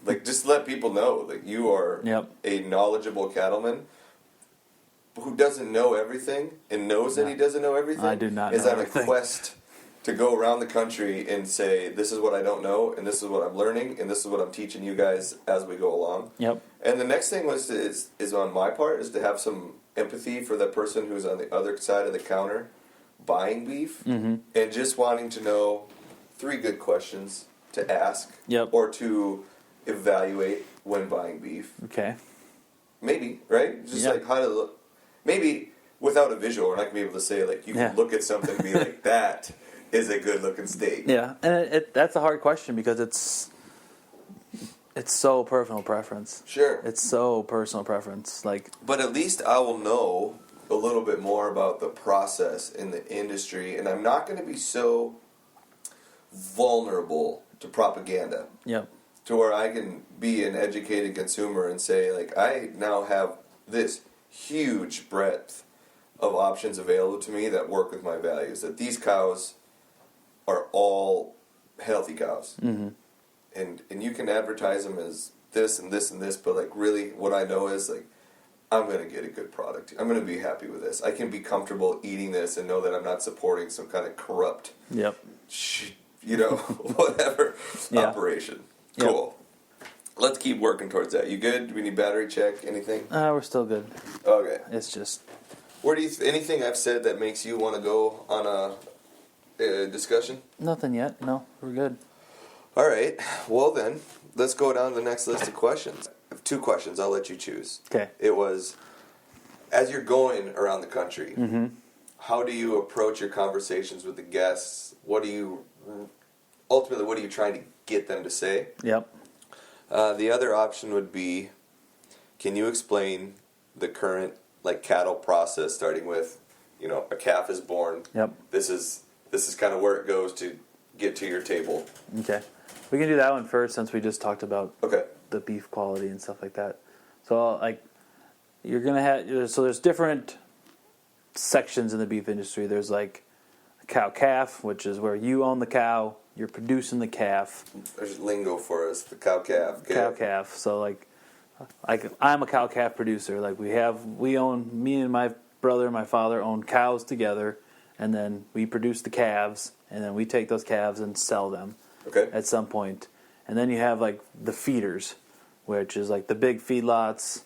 like, just let people know that you are a knowledgeable cattleman who doesn't know everything and knows that he doesn't know everything. I do not know is on everything. a quest to go around the country and say, this is what I don't know, and this is what I'm learning, and this is what I'm teaching you guys as we go along. Yep. And the next thing is on my part, is to have some empathy for the person who's on the other side of the counter buying beef, and just wanting to know 3 good questions to ask or to evaluate when buying beef. Okay. Maybe, right? Just like how to look. Maybe without a visual, we're not going to be able to say, like, you can look at something and be like, that is a good looking steak. Yeah, and that's a hard question because it's so personal preference. Sure. It's so personal preference. Like, but at least I will know a little bit more about the process in the industry, and I'm not going to be so vulnerable to propaganda. Yep. To where I can be an educated consumer and say, like, I now have this huge breadth of options available to me that work with my values. That these cows are all healthy cows. Mm-hmm. And you can advertise them as this and this and this, but, like, really what I know is, like, I'm going to get a good product. I'm going to be happy with this. I can be comfortable eating this and know that I'm not supporting some kind of corrupt, whatever operation. Cool. Yep. Let's keep working towards that. You good? Do we need battery check? Anything? We're still good. Okay. It's just... Where do you anything I've said that makes you want to go on a discussion? Nothing yet. No, we're good. All right. Well, then, let's go down to the next list of questions. I have 2 questions. I'll let you choose. Okay. It was, as you're going around the country, how do you approach your conversations with the guests? Ultimately, what are you trying to get them to say. Yep. The other option would be, can you explain the current cattle process, starting with, a calf is born. Yep. This is kind of where it goes to get to your table. Okay. We can do that one first since we just talked about the beef quality and stuff like that. So you're gonna have there's different sections in the beef industry. There's a cow calf, which is where you own the cow, you're producing the calf. There's lingo for us, the cow calf. Okay. Cow calf. So I'm a cow calf producer. We own, me and my brother and my father own cows together, and then we produce the calves, and then we take those calves and sell them at some point. And then you have the feeders, which is the big feedlots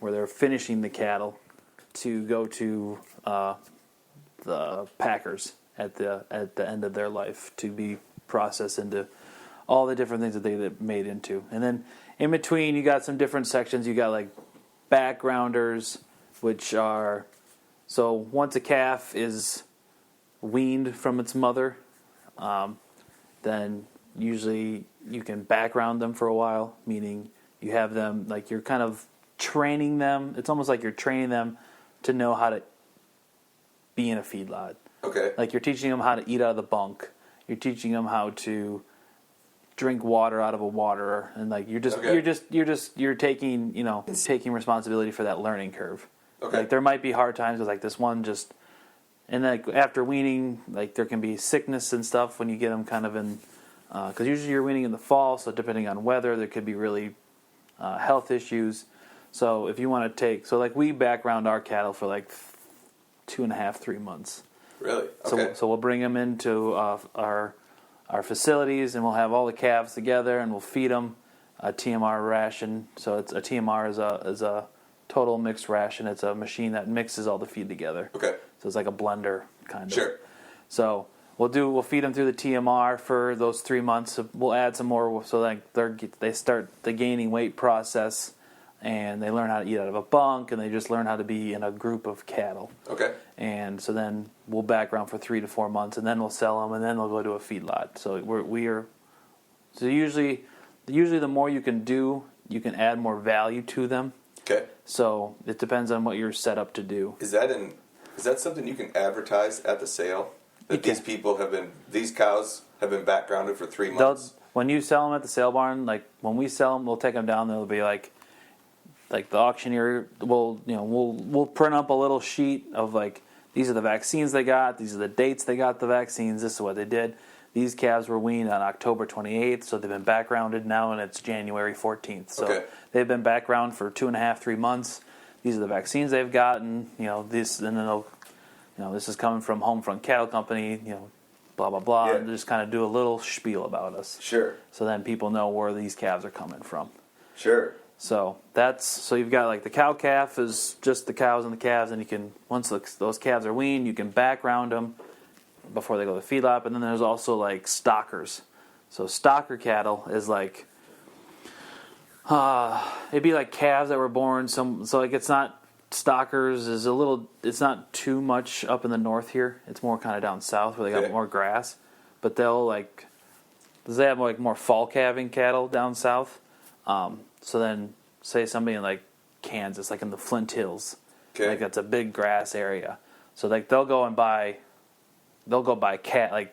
where they're finishing the cattle to go to the packers at the end of their life to be processed into all the different things that they get made into. And then in between, you got some different sections. You got backgrounders, which are, so once a calf is weaned from its mother, then usually you can background them for a while, meaning you have them, you're kind of training them. It's almost like you're training them to know how to be in a feedlot. Okay. You're teaching them how to eat out of the bunk. You're teaching them how to drink water out of a waterer, and you're taking responsibility for that learning curve. Okay. There might be hard times with this one just, and after weaning, there can be sickness and stuff when you get them kind of in, because usually you're weaning in the fall, so depending on weather, there could be really health issues. So if you want to we background our cattle for 2.5, 3 months. Really? Okay. So we'll bring them into our facilities, and we'll have all the calves together, and we'll feed them a TMR ration. So it's a TMR is a total mixed ration. It's a machine that mixes all the feed together. Okay. So it's like a blender kind of. Sure. So we'll feed them through the TMR for those 3 months. We'll add some more, so they start the gaining weight process, and they learn how to eat out of a bunk, and they just learn how to be in a group of cattle. Okay. And so then we'll background for 3 to 4 months, and then we'll sell them, and then they'll go to a feedlot. So so usually the more you can do, you can add more value to them. Okay. So it depends on what you're set up to do. Is that something you can advertise at the sale? That these cows have been backgrounded for 3 months? When you sell them at the sale barn, when we sell them, we'll take them down. They'll be the auctioneer we'll print up a little sheet of these are the vaccines they got, these are the dates they got the vaccines, this is what they did. These calves were weaned on October 28th, so they've been backgrounded now, and it's January 14th. So they've been background for 2.5, 3 months. These are the vaccines they've gotten. This, and then this is coming from Homefront Cattle Company. Blah blah blah. Yeah. And just kind of do a little spiel about us. Sure. So then people know where these calves are coming from. Sure. So you've got the cow calf is just the cows and the calves, and you can, once those calves are weaned, you can background them before they go to the feedlot. And then there's also stockers. So stocker cattle is it'd be calves that were born it's not, stockers is it's not too much up in the north here. It's more kind of down south where they got more grass, but they have more fall calving cattle down south. So then, say somebody in Kansas, in the Flint Hills, that's a big grass area. So they'll go buy 500,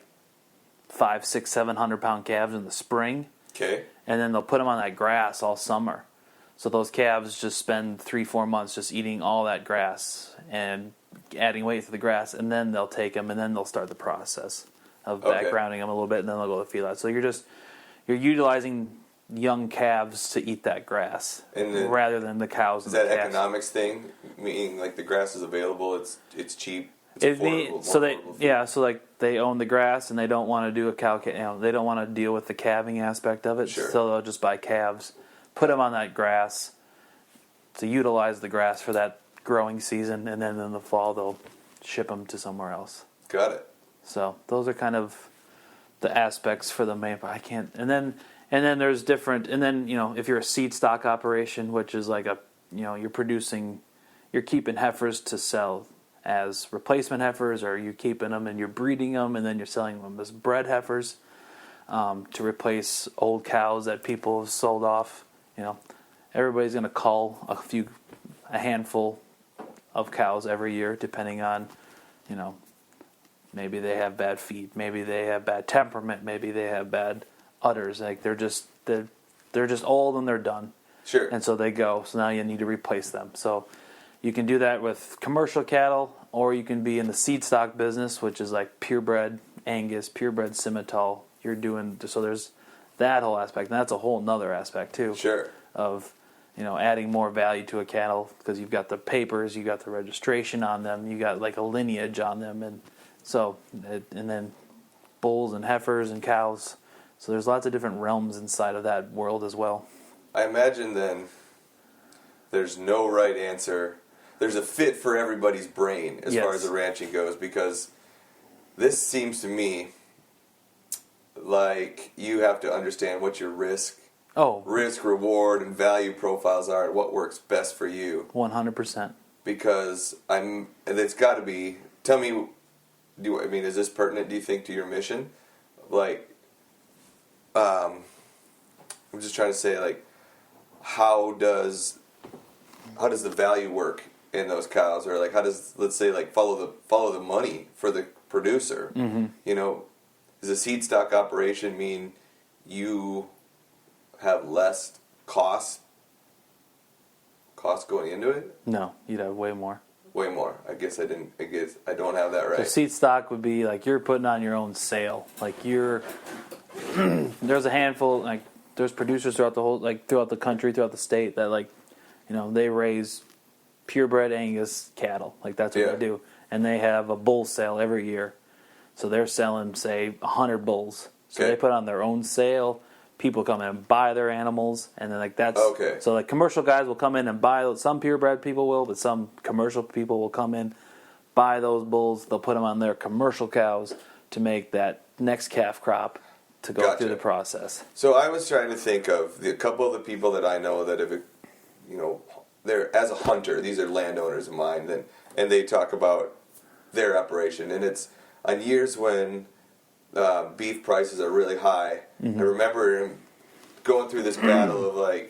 600, 700-pound calves in the spring. Okay. And then they'll put them on that grass all summer. So those calves just spend 3-4 months just eating all that grass and adding weight to the grass, and then they'll take them, and then they'll start the process of backgrounding them a little bit, and then they'll go to the feedlot. So you're utilizing young calves to eat that grass rather than the cows. Is that economics thing? Meaning the grass is available, it's cheap, it's affordable. They own the grass and they don't want to do a cow. They don't want to deal with the calving aspect of it. Sure. So they'll just buy calves, put them on that grass to utilize the grass for that growing season, and then in the fall they'll ship them to somewhere else. Got it. So those are kind of the aspects for the main. I can't. And then there's different. And then if you're a seed stock operation, which is you're keeping heifers to sell as replacement heifers, or you're keeping them and you're breeding them, and then you're selling them as bred heifers. to replace old cows that people have sold off. Everybody's going to cull a handful of cows every year, depending on, maybe they have bad feed, maybe they have bad temperament, maybe they have bad udders. Like they're just old and they're done. Sure. And so they go. So now you need to replace them. So you can do that with commercial cattle, or you can be in the seed stock business, which is like purebred Angus, purebred Simmental. So there's that whole aspect, and that's a whole nother aspect too. Sure. Of adding more value to a cattle, because you've got the papers, you got the registration on them, you got like a lineage on them, and then bulls and heifers and cows. So there's lots of different realms inside of that world as well. I imagine then there's no right answer. There's a fit for everybody's brain as far as the ranching goes, because this seems to me like you have to understand what your risk, reward, and value profiles are, and what works best for you. 100%. Because it's got to be. Tell me, is this pertinent? Do you think to your mission? Like, I'm just trying to say, like, how does the value work in those cows, or like how does, let's say, like follow the money for the producer? Mm-hmm. Does a seed stock operation mean you have less costs going into it? No, you'd have way more. Way more. I guess I don't have that right. So seed stock would be like you're putting on your own sale. Like there's a handful, like there's producers throughout the country, throughout the state that they raise purebred Angus cattle. Like that's what they do. And they have a bull sale every year. So they're selling, say, 100 bulls. So they put on their own sale. People come in and buy their animals, and then that's okay. So commercial guys will come in and buy. Some purebred people will, but some commercial people will come in, buy those bulls. They'll put them on their commercial cows to make that next calf crop to go through the process. So I was trying to think of a couple of the people that I know that have, they're as a hunter. These are landowners of mine, and they talk about their operation, and it's on years when beef prices are really high. Mm-hmm. I remember him going through this battle of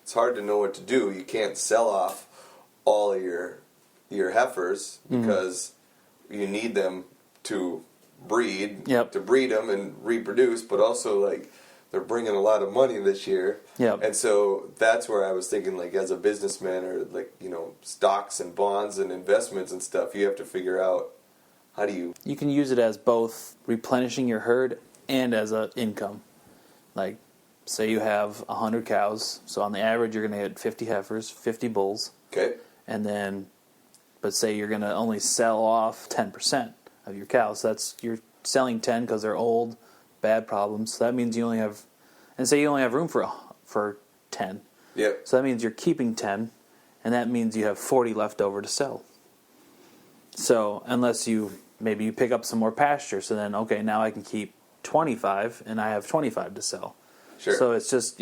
it's hard to know what to do. You can't sell off all your heifers because you need them to breed, to breed them and reproduce, but also they're bringing a lot of money this year. Yep. And so that's where I was thinking, as a businessman, or stocks and bonds and investments and stuff, you have to figure out how do you... You can use it as both replenishing your herd and as an income. Like, say you have 100 cows, so on the average you're going to get 50 heifers, 50 bulls. Okay. And then, but say you're going to only sell off 10% of your cows. You're selling 10 because they're old, bad problems. So that means you only have, and say you only have room for 10. Yep. So that means you're keeping 10, and that means you have 40 left over to sell. So unless maybe you pick up some more pasture, so then, okay, now I can keep 25, and I have 25 to sell. Sure. So it's just,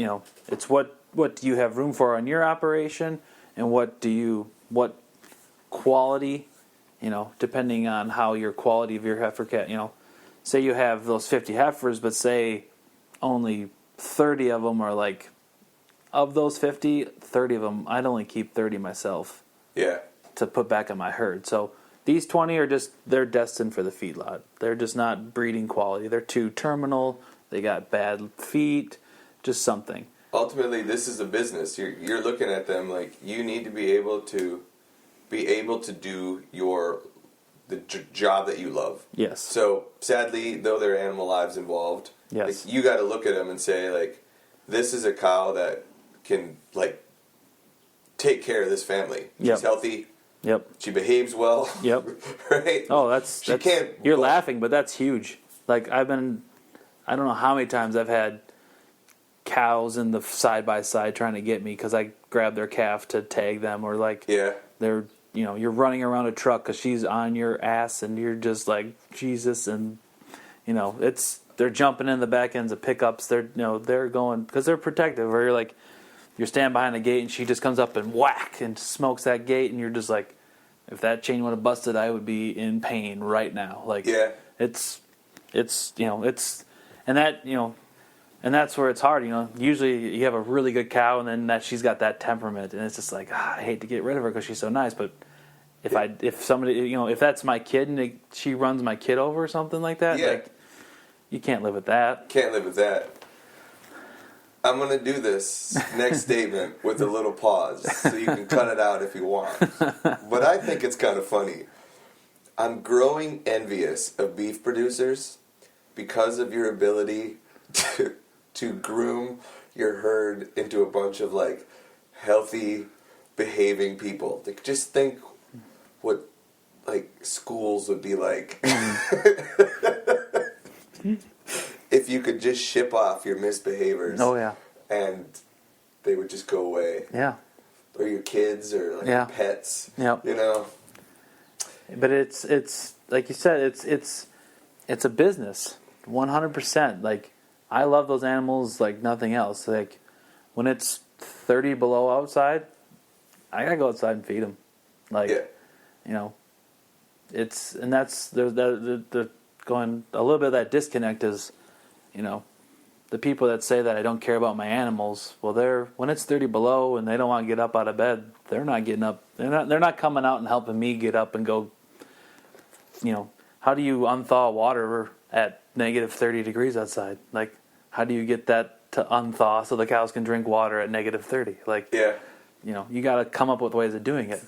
it's what do you have room for on your operation, and what quality, depending on how your quality of your heifer cat, say you have those 50 heifers, but say only 30 of them are of those 50, 30 of them, I'd only keep 30 myself. Yeah. To put back on my herd. So these 20 they're destined for the feedlot. They're just not breeding quality. They're too terminal. They got bad feet, just something. Ultimately, this is a business. You're looking at them you need to be able to do the job that you love. Yes. So sadly, though there are animal lives involved, yes, you got to look at them and say this is a cow that can take care of this family. She's healthy. Yep. She behaves well. Yep. Right? Oh, you're laughing, but that's huge. I don't know how many times I've had cows in the side-by-side trying to get me because I grab their calf to tag them, or they're, you're running around a truck because she's on your ass and you're just like, Jesus, and, they're jumping in the back ends of pickups. They're going, because they're protective, or you're standing behind the gate and she just comes up and whack and smokes that gate, and you're just like, if that chain would have busted, I would be in pain right now. It's and that, and that's where it's hard, Usually you have a really good cow, and then she's got that temperament, and it's just like, I hate to get rid of her because she's so nice. But if somebody, if that's my kid and she runs my kid over or something like that, like, you can't live with that. Can't live with that. I'm going to do this next statement with a little pause, so you can cut it out if you want. But I think it's kind of funny. I'm growing envious of beef producers because of your ability to groom your herd into a bunch of, like, healthy, behaving people. Like, just think what, like, schools would be like. If you could just ship off your misbehaviors. Oh, yeah. And they would just go away. Yeah. Or your kids or, like, your pets. Yep. But it's like you said, it's a business. 100%. Like, I love those animals like nothing else. Like, when it's 30 below outside, I gotta go outside and feed them. Like, it's, and that's, the going, a little bit of that disconnect is, the people that say that I don't care about my animals, well, when it's 30 below and they don't want to get up out of bed, they're not getting up. They're not coming out and helping me get up and go, how do you unthaw water at negative 30 degrees outside? Like, how do you get that to unthaw so the cows can drink water at negative 30? Like, you got to come up with ways of doing it.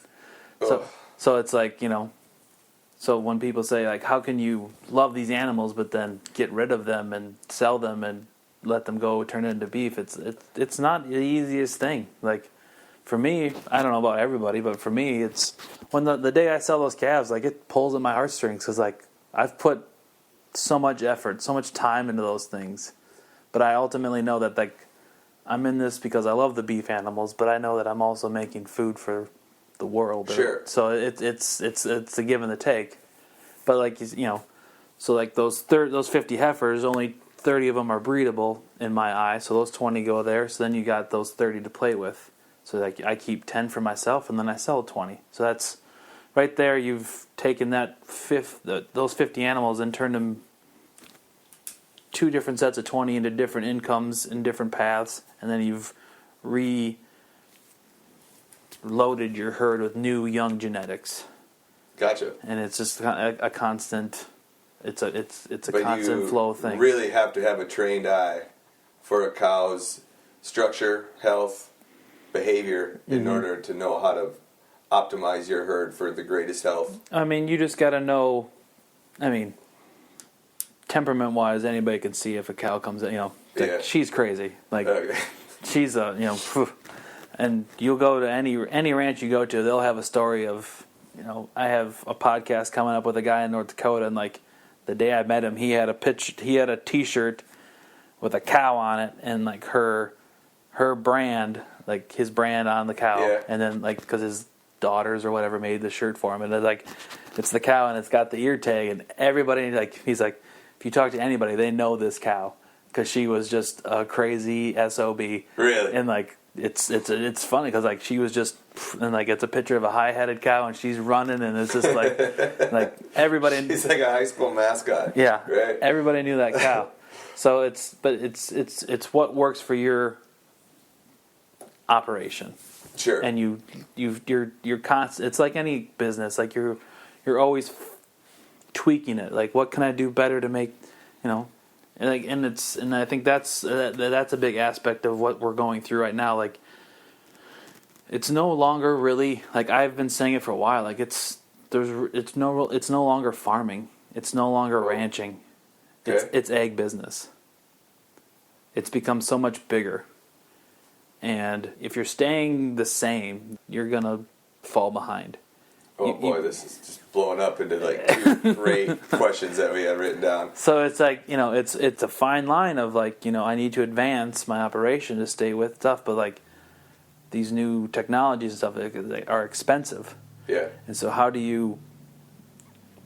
So it's like, so when people say, like, how can you love these animals but then get rid of them and sell them and let them go turn it into beef, it's not the easiest thing. Like, for me, I don't know about everybody, but for me, it's when the day I sell those calves, like, it pulls at my heartstrings because, like, I've put so much effort, so much time into those things. But I ultimately know that, like, I'm in this because I love the beef animals, but I know that I'm also making food for the world. Sure. So it's a give and a take. But, like, so, like, those 50 heifers, only 30 of them are breedable in my eye. So those 20 go there. So then you got those 30 to play with. So, like, I keep 10 for myself, and then I sell 20. So that's right there. You've taken those 50 animals and turned them 2 different sets of 20 into different incomes and different paths, and then you've reloaded your herd with new young genetics. Gotcha. And it's just a constant. It's a constant flow thing. You really have to have a trained eye for a cow's structure, health, behavior in order to know how to optimize your herd for the greatest health. I mean, you just got to know. I mean, temperament-wise, anybody can see if a cow comes in. Like, she's crazy. Like, she's and you'll go to any ranch you go to, they'll have a story of. I have a podcast coming up with a guy in North Dakota, and, like, the day I met him, he had a T-shirt with a cow on it, and, like, her brand, like, his brand on the cow, and then, like, because his daughters or whatever made the shirt for him, and it's the cow, and it's got the ear tag, and everybody, like, he's like, if you talk to anybody, they know this cow because she was just a crazy SOB. Really? And, like, it's funny because, like, she was just, and, like, it's a picture of a high-headed cow, and she's running, and it's just like everybody. She's like a high school mascot. Yeah. Right. Everybody knew that cow. So it's what works for your operation. Sure. And you're constant. It's like any business. Like, you're always tweaking it. Like, what can I do better to make, and I think that's a big aspect of what we're going through right now. Like, it's no longer really, like, I've been saying it for a while. Like, it's no longer farming. It's no longer ranching. It's egg business. It's become so much bigger. And if you're staying the same, you're gonna fall behind. Oh boy, this is just blowing up into, like, 2 great questions that we had written down. So it's like, it's a fine line of, like, I need to advance my operation to stay with stuff, but, like, these new technologies and stuff, they are expensive. Yeah. And so how do you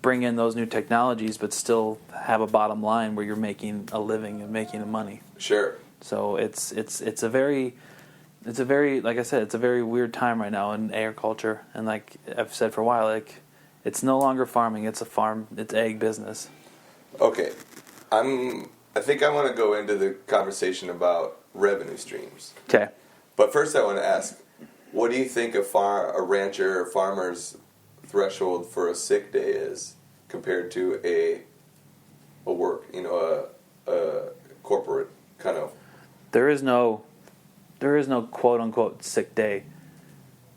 bring in those new technologies but still have a bottom line where you're making a living and making money? Sure. So it's a very, like I said, it's a very weird time right now in agriculture. And, like I've said for a while, like, it's no longer farming, it's egg business. Okay. I'm I think I want to go into the conversation about revenue streams. Okay. But first I want to ask, what do you think a rancher or farmer's threshold for a sick day is compared to a work, a corporate kind of? There is no quote unquote sick day.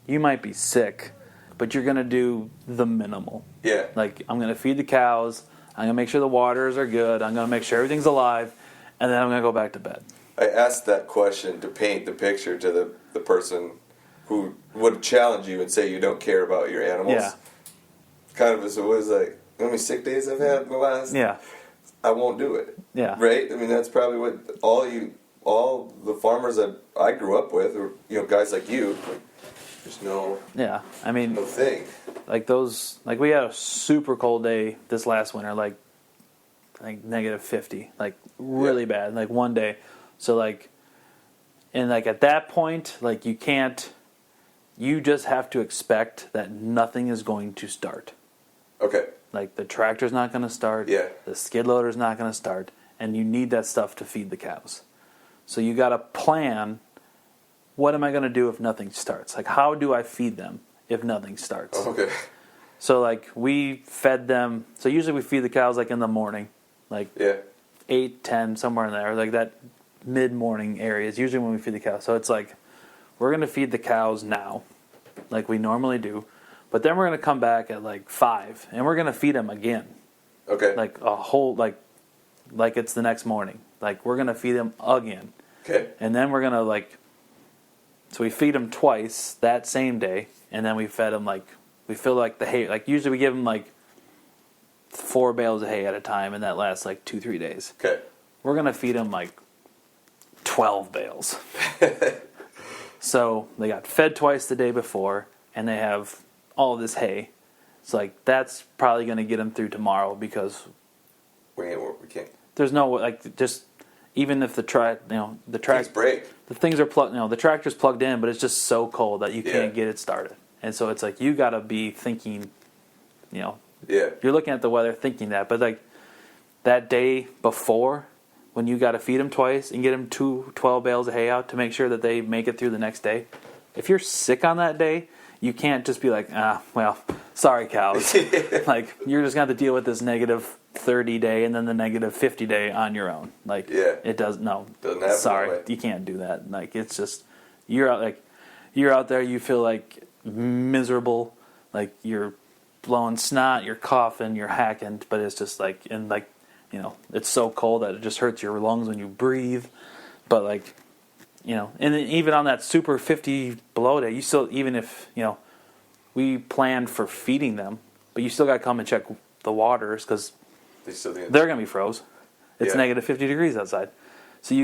You might be sick, but you're going to do the minimal. Yeah. Like, I'm going to feed the cows, I'm going to make sure the waters are good, I'm going to make sure everything's alive, and then I'm going to go back to bed. I asked that question to paint the picture to the person who would challenge you and say you don't care about your animals. Yeah. Kind of as it was like, how many sick days I've had in the last? Yeah. I won't do it. Yeah. Right? I mean, that's probably what all the farmers that I grew up with, or guys like you, there's no. Yeah. I mean, no thing. Like we had a super cold day this last winter, like I think -50, like really bad, like one day. So like, and like at that point, like you just have to expect that nothing is going to start. Okay. Like the tractor's not going to start. Yeah. The skid loader's not going to start, and you need that stuff to feed the cows. So you got to plan. What am I going to do if nothing starts? Like, how do I feed them if nothing starts? Okay. So like we fed them. So usually we feed the cows like in the morning, like 8, 10, somewhere in there, like that mid-morning area is usually when we feed the cows. So it's like we're going to feed the cows now, like we normally do, but then we're going to come back at like 5 and we're going to feed them again. Okay. Like a whole like it's the next morning. Like we're going to feed them again. Okay. And then we're going to so we feed them twice that same day, and then we fed them we fill like the hay. Like usually we give them like 4 bales of hay at a time, and that lasts like 2-3 days. Okay. We're gonna feed them like 12 bales. So they got fed twice the day before, and they have all this hay. So like that's probably gonna get them through tomorrow because we can't. There's no just even if the Things break. The things are plugged. The tractor's plugged in, but it's just so cold that you can't get it started. And so it's like you got to be thinking, you're looking at the weather, thinking that. But like that day before, when you got to feed them twice and get them 12 bales of hay out to make sure that they make it through the next day. If you're sick on that day, you can't just be like, sorry cows. Like you're just gonna have to deal with this -30 day and then the -50 day on your own. Like it doesn't happen. Sorry, you can't do that. Like it's just you're out there. You feel like miserable. Like you're blowing snot. You're coughing. You're hacking. But it's just it's so cold that it just hurts your lungs when you breathe. But and then even on that super 50 below day, you still, even if, we planned for feeding them, but you still got to come and check the waters because they're going to be froze. It's -50 degrees outside. So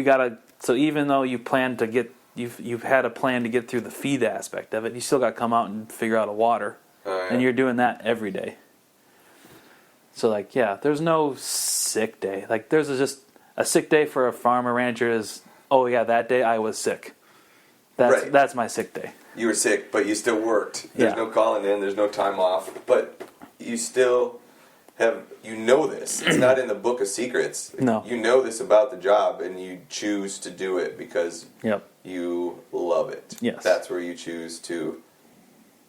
so even though you plan to you've had a plan to get through the feed aspect of it, you still got to come out and figure out a water. And you're doing that every day. So there's no sick day. Like there's just a sick day for a farmer rancher is, oh yeah, that day I was sick. That's my sick day. You were sick, but you still worked. There's no calling in. There's no time off. But you still have, this. It's not in the book of secrets. No. You know this about the job, and you choose to do it because you love it. Yes. That's where you choose to,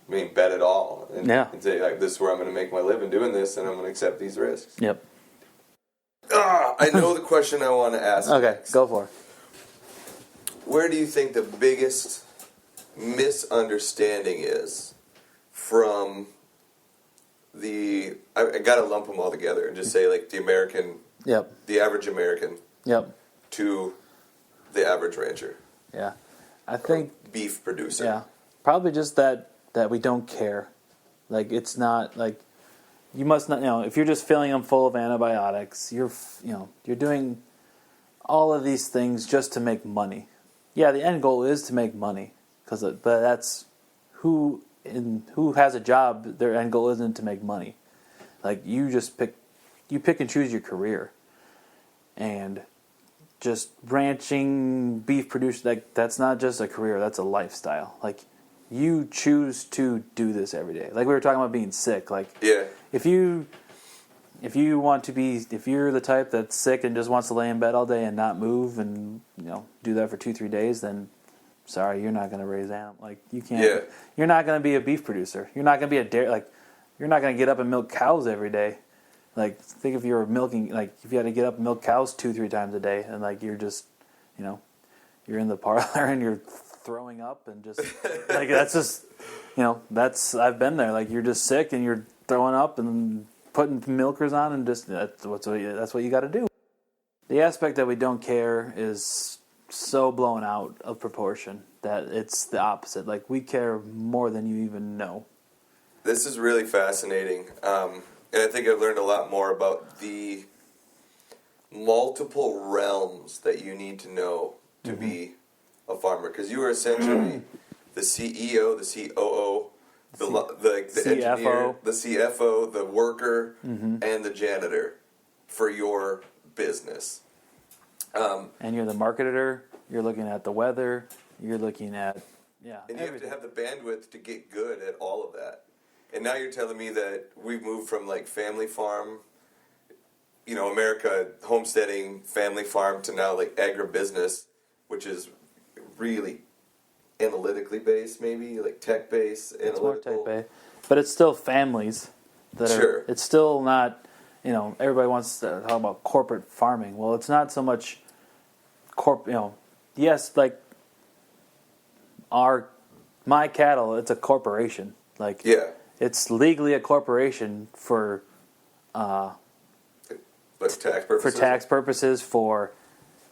bet it all. And say, this is where I'm going to make my living doing this, and I'm going to accept these risks. Yep. I know the question I want to ask. Okay, next. go for it. Where do you think the biggest misunderstanding is from I got to lump them all together and just say the American, the average American, to the average rancher. Yeah, I think beef producer. Yeah, probably just that we don't care. Like it's not like you must not. If you're just filling them full of antibiotics, you're doing all of these things just to make money. Yeah, the end goal is to make money, but that's who has a job. Their end goal isn't to make money. Like you pick and choose your career, and just ranching, beef producing. That's not just a career. That's a lifestyle. Like you choose to do this every day. Like we were talking about being sick. If you if you're the type that's sick and just wants to lay in bed all day and not move and do that for 2-3 days, then sorry, you're not going to raise animals. Like you can't. Yeah. You're not going to be a beef producer. You're not going to be a dairy. Like you're not going to get up and milk cows every day. Like think if you were milking, like if you had to get up and milk cows 2-3 times a day, and like you're just, you're in the parlor and you're throwing up and just like that's just, that's I've been there. Like you're just sick and you're throwing up and putting milkers on and just that's what you got to do. The aspect that we don't care is so blown out of proportion that it's the opposite. Like we care more than you even know. This is really fascinating, and I think I've learned a lot more about the multiple realms that you need to know to be a farmer. Because you are essentially the CEO, the COO, the engineer, the CFO, the worker, and the janitor for your business. And you're the marketer. You're looking at the weather. You're looking at and you have to have the bandwidth to get good at all of that. And now you're telling me that we've moved from like family farm, America homesteading, family farm to now like agribusiness, which is really analytically based, maybe like tech based, analytical. It's more tech based, but it's still families that are. It's still not. Everybody wants to talk about corporate farming. Well, it's not so much yes, like my cattle. It's a corporation. Like it's legally a corporation for. But tax purposes. For tax purposes, for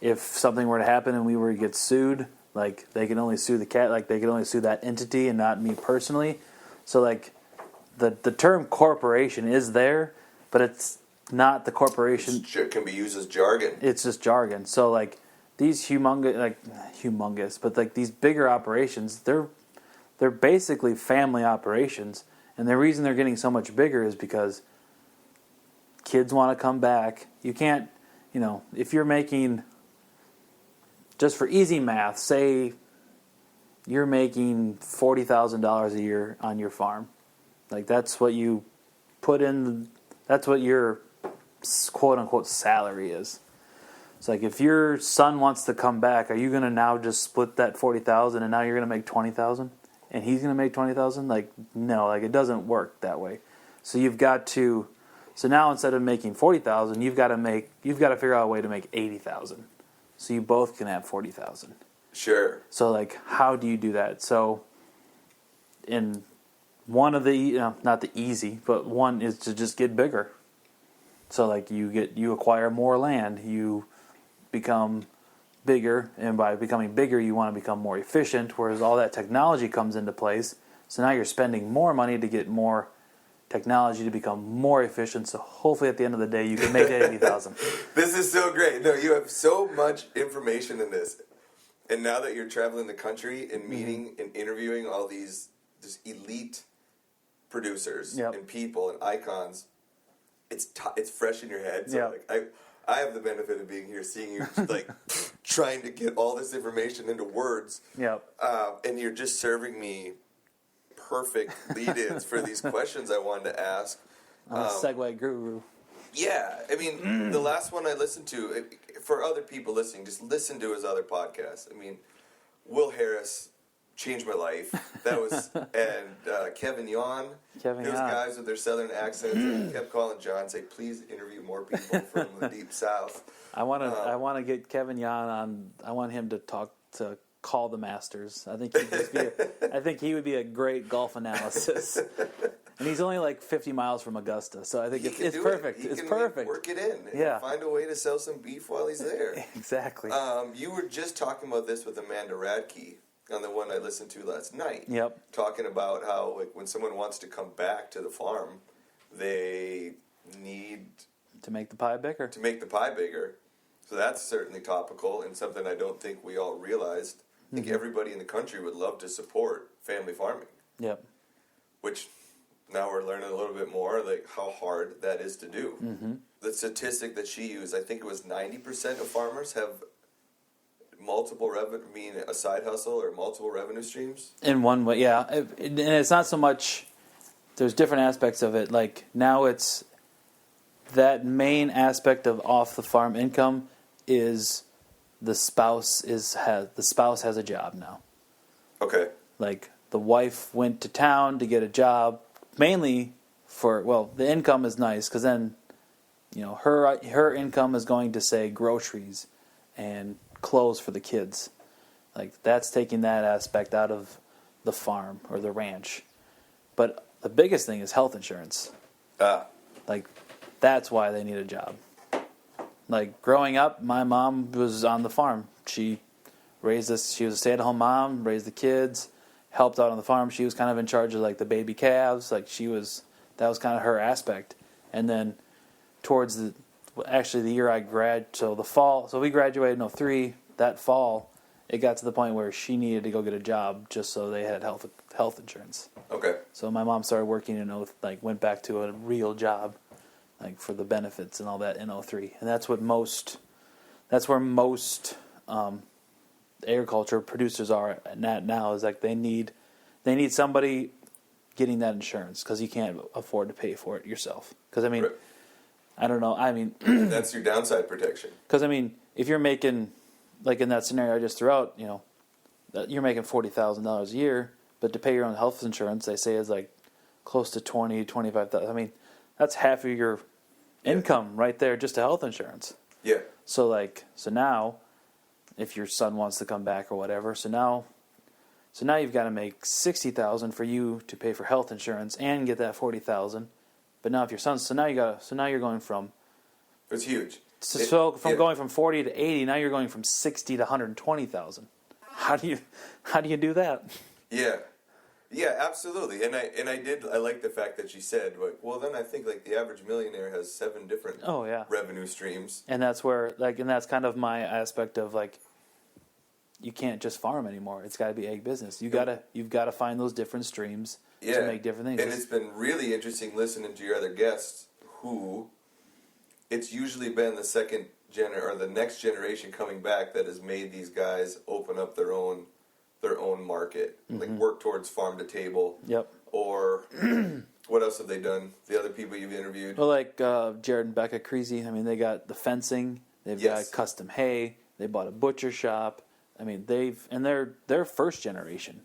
if something were to happen and we were to get sued, like they can only sue the cat, like they can only sue that entity and not me personally. So like the term corporation is there, but it's not the corporation. It can be used as jargon. It's just jargon. So like these humongous, but like these bigger operations, they're basically family operations, and the reason they're getting so much bigger is because kids want to come back. You can't, if you're making, just for easy math, say you're making $40,000 a year on your farm. Like that's what you put in, that's what your quote-unquote salary is. It's like if your son wants to come back, are you going to now just split that $40,000 and now you're going to make $20,000 and he's going to make $20,000? Like, no, like it doesn't work that way. So you've got to... So now instead of making $40,000, you've got to figure out a way to make $80,000, so you both can have $40,000. Sure. So like, how do you do that? So, in one of the not the easy, but one is to just get bigger. So like you acquire more land, you become bigger, and by becoming bigger, you want to become more efficient. Whereas all that technology comes into place. So now you're spending more money to get more technology to become more efficient, so hopefully at the end of the day you can make that 80,000. This is so great. No, you have so much information in this. And now that you're traveling the country and meeting and interviewing all these just elite producers and people and icons, it's fresh in your head. So like I have the benefit of being here, seeing you like trying to get all this information into words. And you're just serving me perfect lead-ins for these questions I wanted to ask. I'm a segue guru. Yeah, I mean, the last one I listened to, for other people listening, just listen to his other podcasts. I mean, Will Harris changed my life. That was, and Kevin Yon, those guys with their southern accents, and kept calling John, say, please interview more people from the deep south. I want to get Kevin Yon on. I want him to call the Masters. I think he would be a great golf analysis. And he's only like 50 miles from Augusta, so I think it's perfect. It's perfect. Work it in. And find a way to sell some beef while he's there. Exactly. You were just talking about this with Amanda Radke on the one I listened to last night. Yep. Talking about how like when someone wants to come back to the farm, they need to make the pie bigger. So that's certainly topical and something I don't think we all realized. I think everybody in the country would love to support family farming. Yep. Which now we're learning a little bit more, like how hard that is to do. The statistic that she used, I think it was 90% of farmers have multiple revenue, meaning a side hustle or multiple revenue streams. In one way, yeah. And it's not so much, there's different aspects of it. Like now it's that main aspect of off the farm income is the spouse has a job now. Okay. Like the wife went to town to get a job, mainly the income is nice because then, her income is going to say groceries and clothes for the kids. Like that's taking that aspect out of the farm or the ranch. But the biggest thing is health insurance. Like that's why they need a job. Like growing up, my mom was on the farm. She raised us. She was a stay-at-home mom, raised the kids, helped out on the farm. She was kind of in charge of like the baby calves. Like that was kind of her aspect. And then towards the year I graduated, so we graduated in 2003. That fall, it got to the point where she needed to go get a job just so they had health insurance. Okay. So my mom started working went back to a real job, like for the benefits and all that in 2003. And that's where most agriculture producers are at now is like they need somebody getting that insurance because you can't afford to pay for it yourself. Because I mean, right. I don't know. I mean, that's your downside protection. Because I mean, if you're making, like in that scenario I just threw out, you're making $40,000 a year, but to pay your own health insurance, they say is like close to $25,000. I mean, that's half of your income right there just to health insurance. Yeah. So now, if your son wants to come back or whatever, so now you've got to make $60,000 for you to pay for health insurance and get that $40,000. But now if your son, so now you're going from. It's huge. Going from 40 to 80, now you're going from 60 to 120,000. How do you do that? Yeah. Yeah, absolutely. And I like the fact that she said, like, well, then I think like the average millionaire has 7 different revenue streams. And that's where that's kind of my aspect of like, you can't just farm anymore. It's got to be ag business. You've got to find those different streams to make different things. And it's been really interesting listening to your other guests who it's usually been the next generation coming back that has made these guys open up their own market, like work towards farm to table. Yep. Or what else have they done? The other people you've interviewed. Well, like Jared and Becca Creasy. I mean, they got the fencing. They've got custom hay. They bought a butcher shop. I mean, they're first generation,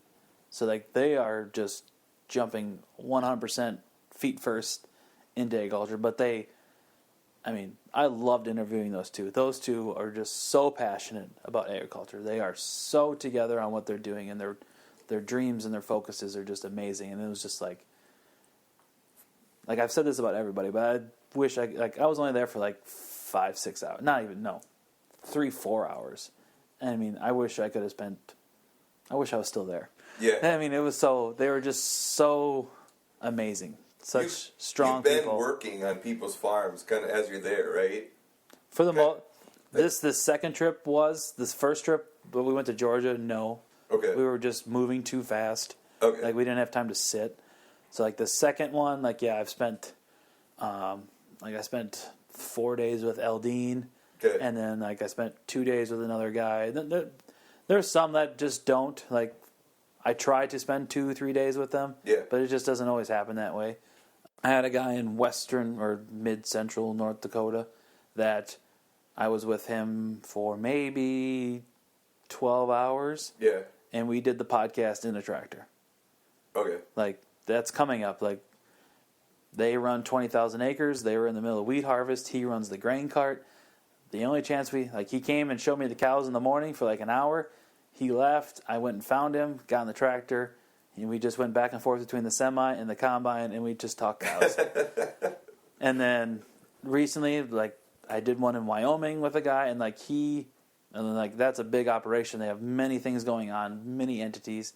so like they are just jumping 100% feet first into agriculture. But I loved interviewing those two. Those two are just so passionate about agriculture. They are so together on what they're doing, and their dreams and their focuses are just amazing. And it was just like I've said this about everybody, but I wish I was only there for like 5-6 hours. Not even 3-4 hours. And I mean, I wish I was still there. Yeah. I mean, they were just so amazing. Such strong people. You've been working on people's farms kind of as you're there, right? For the most, this second trip was, this first trip, but we went to Georgia, no. Okay. We were just moving too fast. Okay. Like, we didn't have time to sit. So, like, the second one, I've spent, I spent 4 days with Eldine. Okay. And then, I spent 2 days with another guy. There's some that just don't. Like, I try to spend 2-3 days with them. Yeah. But it just doesn't always happen that way. I had a guy in western or mid-central North Dakota that I was with him for maybe 12 hours. Yeah. And we did the podcast in a tractor. Okay. Like, that's coming up. Like, they run 20,000 acres. They were in the middle of wheat harvest. He runs the grain cart. The only chance he came and showed me the cows in the morning for like an hour. He left. I went and found him, got in the tractor, and we just went back and forth between the semi and the combine, and we just talked cows. And then recently, I did one in Wyoming with a guy, and that's a big operation. They have many things going on, many entities,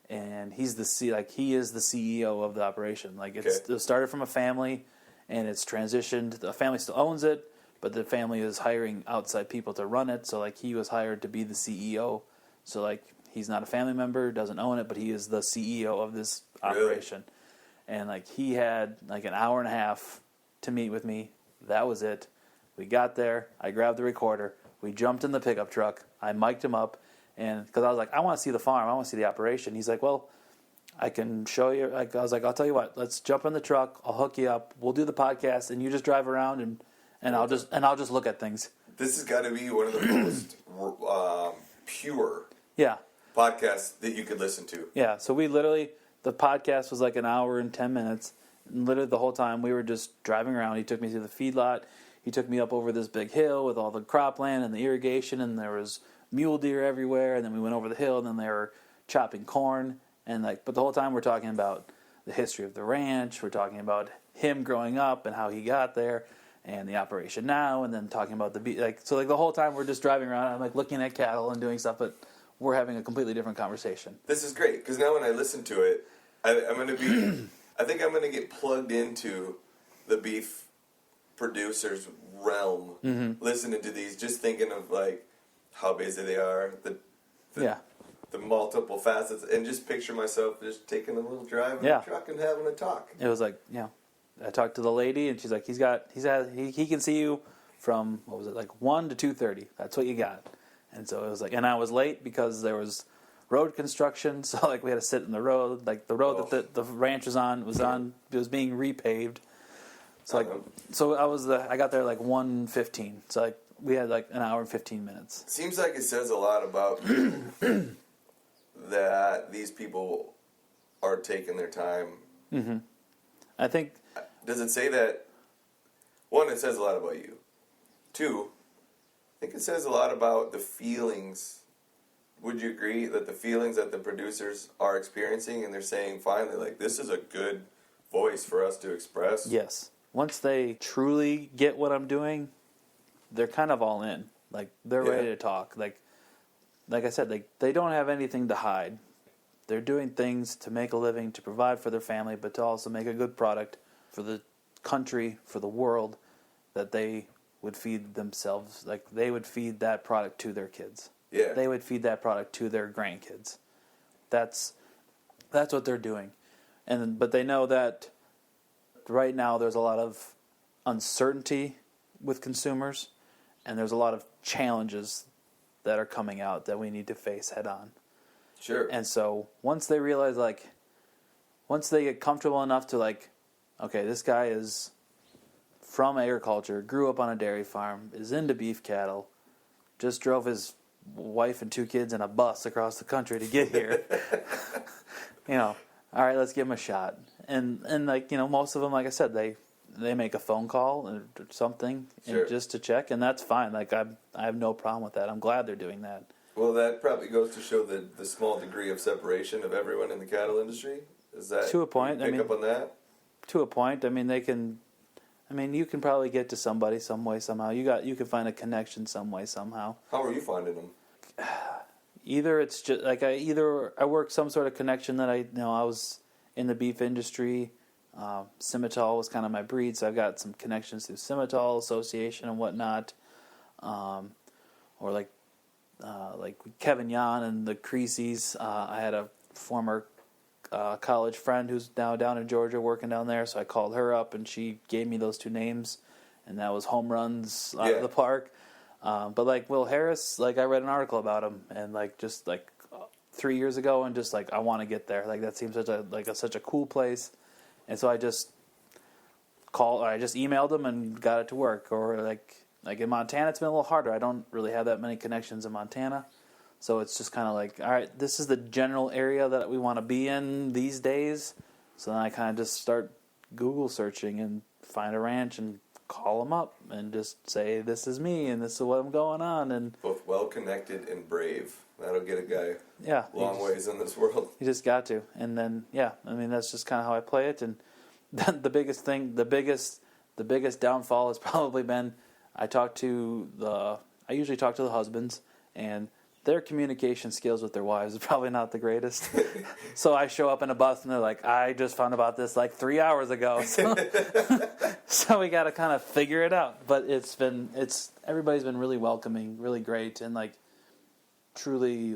and he is the CEO of the operation. It started from a family, and it's transitioned. The family still owns it, but the family is hiring outside people to run it. So he was hired to be the CEO. So he's not a family member, doesn't own it, but he is the CEO of this operation. Really? And he had an hour and a half to meet with me. That was it. We got there. I grabbed the recorder. We jumped in the pickup truck. I mic'd him up, and because I was like, I want to see the farm. I want to see the operation. He's like, well, I can show you. Like I was like, I'll tell you what. Let's jump in the truck. I'll hook you up. We'll do the podcast, and you just drive around, and I'll just look at things. This has got to be one of the most pure Yeah. podcasts that you could listen to. Yeah. So the podcast was like an hour and 10 minutes. And literally the whole time we were just driving around. He took me to the feedlot. He took me up over this big hill with all the cropland and the irrigation, and there was mule deer everywhere. And then we went over the hill, and then they were chopping corn. And but the whole time we're talking about the history of the ranch. We're talking about him growing up and how he got there, and the operation now, and then talking about the whole time we're just driving around. I'm like looking at cattle and doing stuff, but we're having a completely different conversation. This is great because now when I listen to it, I'm going to be. I think I'm going to get plugged into the beef producer's realm, listening to these, just thinking of like how busy they are, the multiple facets, and just picture myself just taking a little drive in the truck and having a talk. It was like, I talked to the lady, and she's like, he can see you from, what was it, like 1 to 2:30. That's what you got. And so it was like, and I was late because there was road construction, so like we had to sit in the road, like the road that the ranch was on, it was being repaved. So I got there like 1:15. So like we had like an hour and 15 minutes. Seems like it says a lot about you that these people are taking their time. Mm-hmm. I think. Does it say that? One, it says a lot about you. Two, I think it says a lot about the feelings. Would you agree that the feelings that the producers are experiencing, and they're saying finally, like, this is a good voice for us to express? Yes. Once they truly get what I'm doing, they're kind of all in. Like, they're ready to talk. Like I said, they don't have anything to hide. They're doing things to make a living, to provide for their family, but to also make a good product for the country, for the world, that they would feed themselves. Like, they would feed that product to their kids. Yeah. They would feed that product to their grandkids. That's what they're doing. But they know that right now there's a lot of uncertainty with consumers, and there's a lot of challenges that are coming out that we need to face head on. Sure. And so once they realize, once they get comfortable enough to okay, this guy is from agriculture, grew up on a dairy farm, is into beef cattle, just drove his wife and 2 kids in a bus across the country to get here. All right, let's give him a shot. And most of them, like I said, they make a phone call or something just to check, and that's fine. I have no problem with that. I'm glad they're doing that. Well, that probably goes to show the small degree of separation of everyone in the cattle industry. Is that to a point? Pick up on that? To a point. They can. You can probably get to somebody some way somehow. You can find a connection some way somehow. How are you finding them? Either it's just I work some sort of connection that I was in the beef industry. Simmental was kind of my breed, so I've got some connections through Simmental Association and whatnot. Or like Kevin Yan and the Creases. I had a former college friend who's now down in Georgia working down there, so I called her up and she gave me those 2 names, and that was home runs out of the park. But Will Harris, I read an article about him, and 3 years ago, and just I want to get there. That seems such a cool place, and so I just emailed him and got it to work. Or like in Montana, it's been a little harder. I don't really have that many connections in Montana. So it's just kind of all right, this is the general area that we want to be in these days. So then I kind of just start Google searching and find a ranch and call them up and just say, this is me and this is what I'm going on. And both well-connected and brave. That'll get a guy long ways in this world. You just got to. And then, that's just kind of how I play it. And then the biggest downfall has probably been I usually talk to the husbands, and their communication skills with their wives is probably not the greatest. So I show up in a bus and they're like, I just found about this 3 hours ago. So we got to kind of figure it out. But everybody's been really welcoming, really great, and truly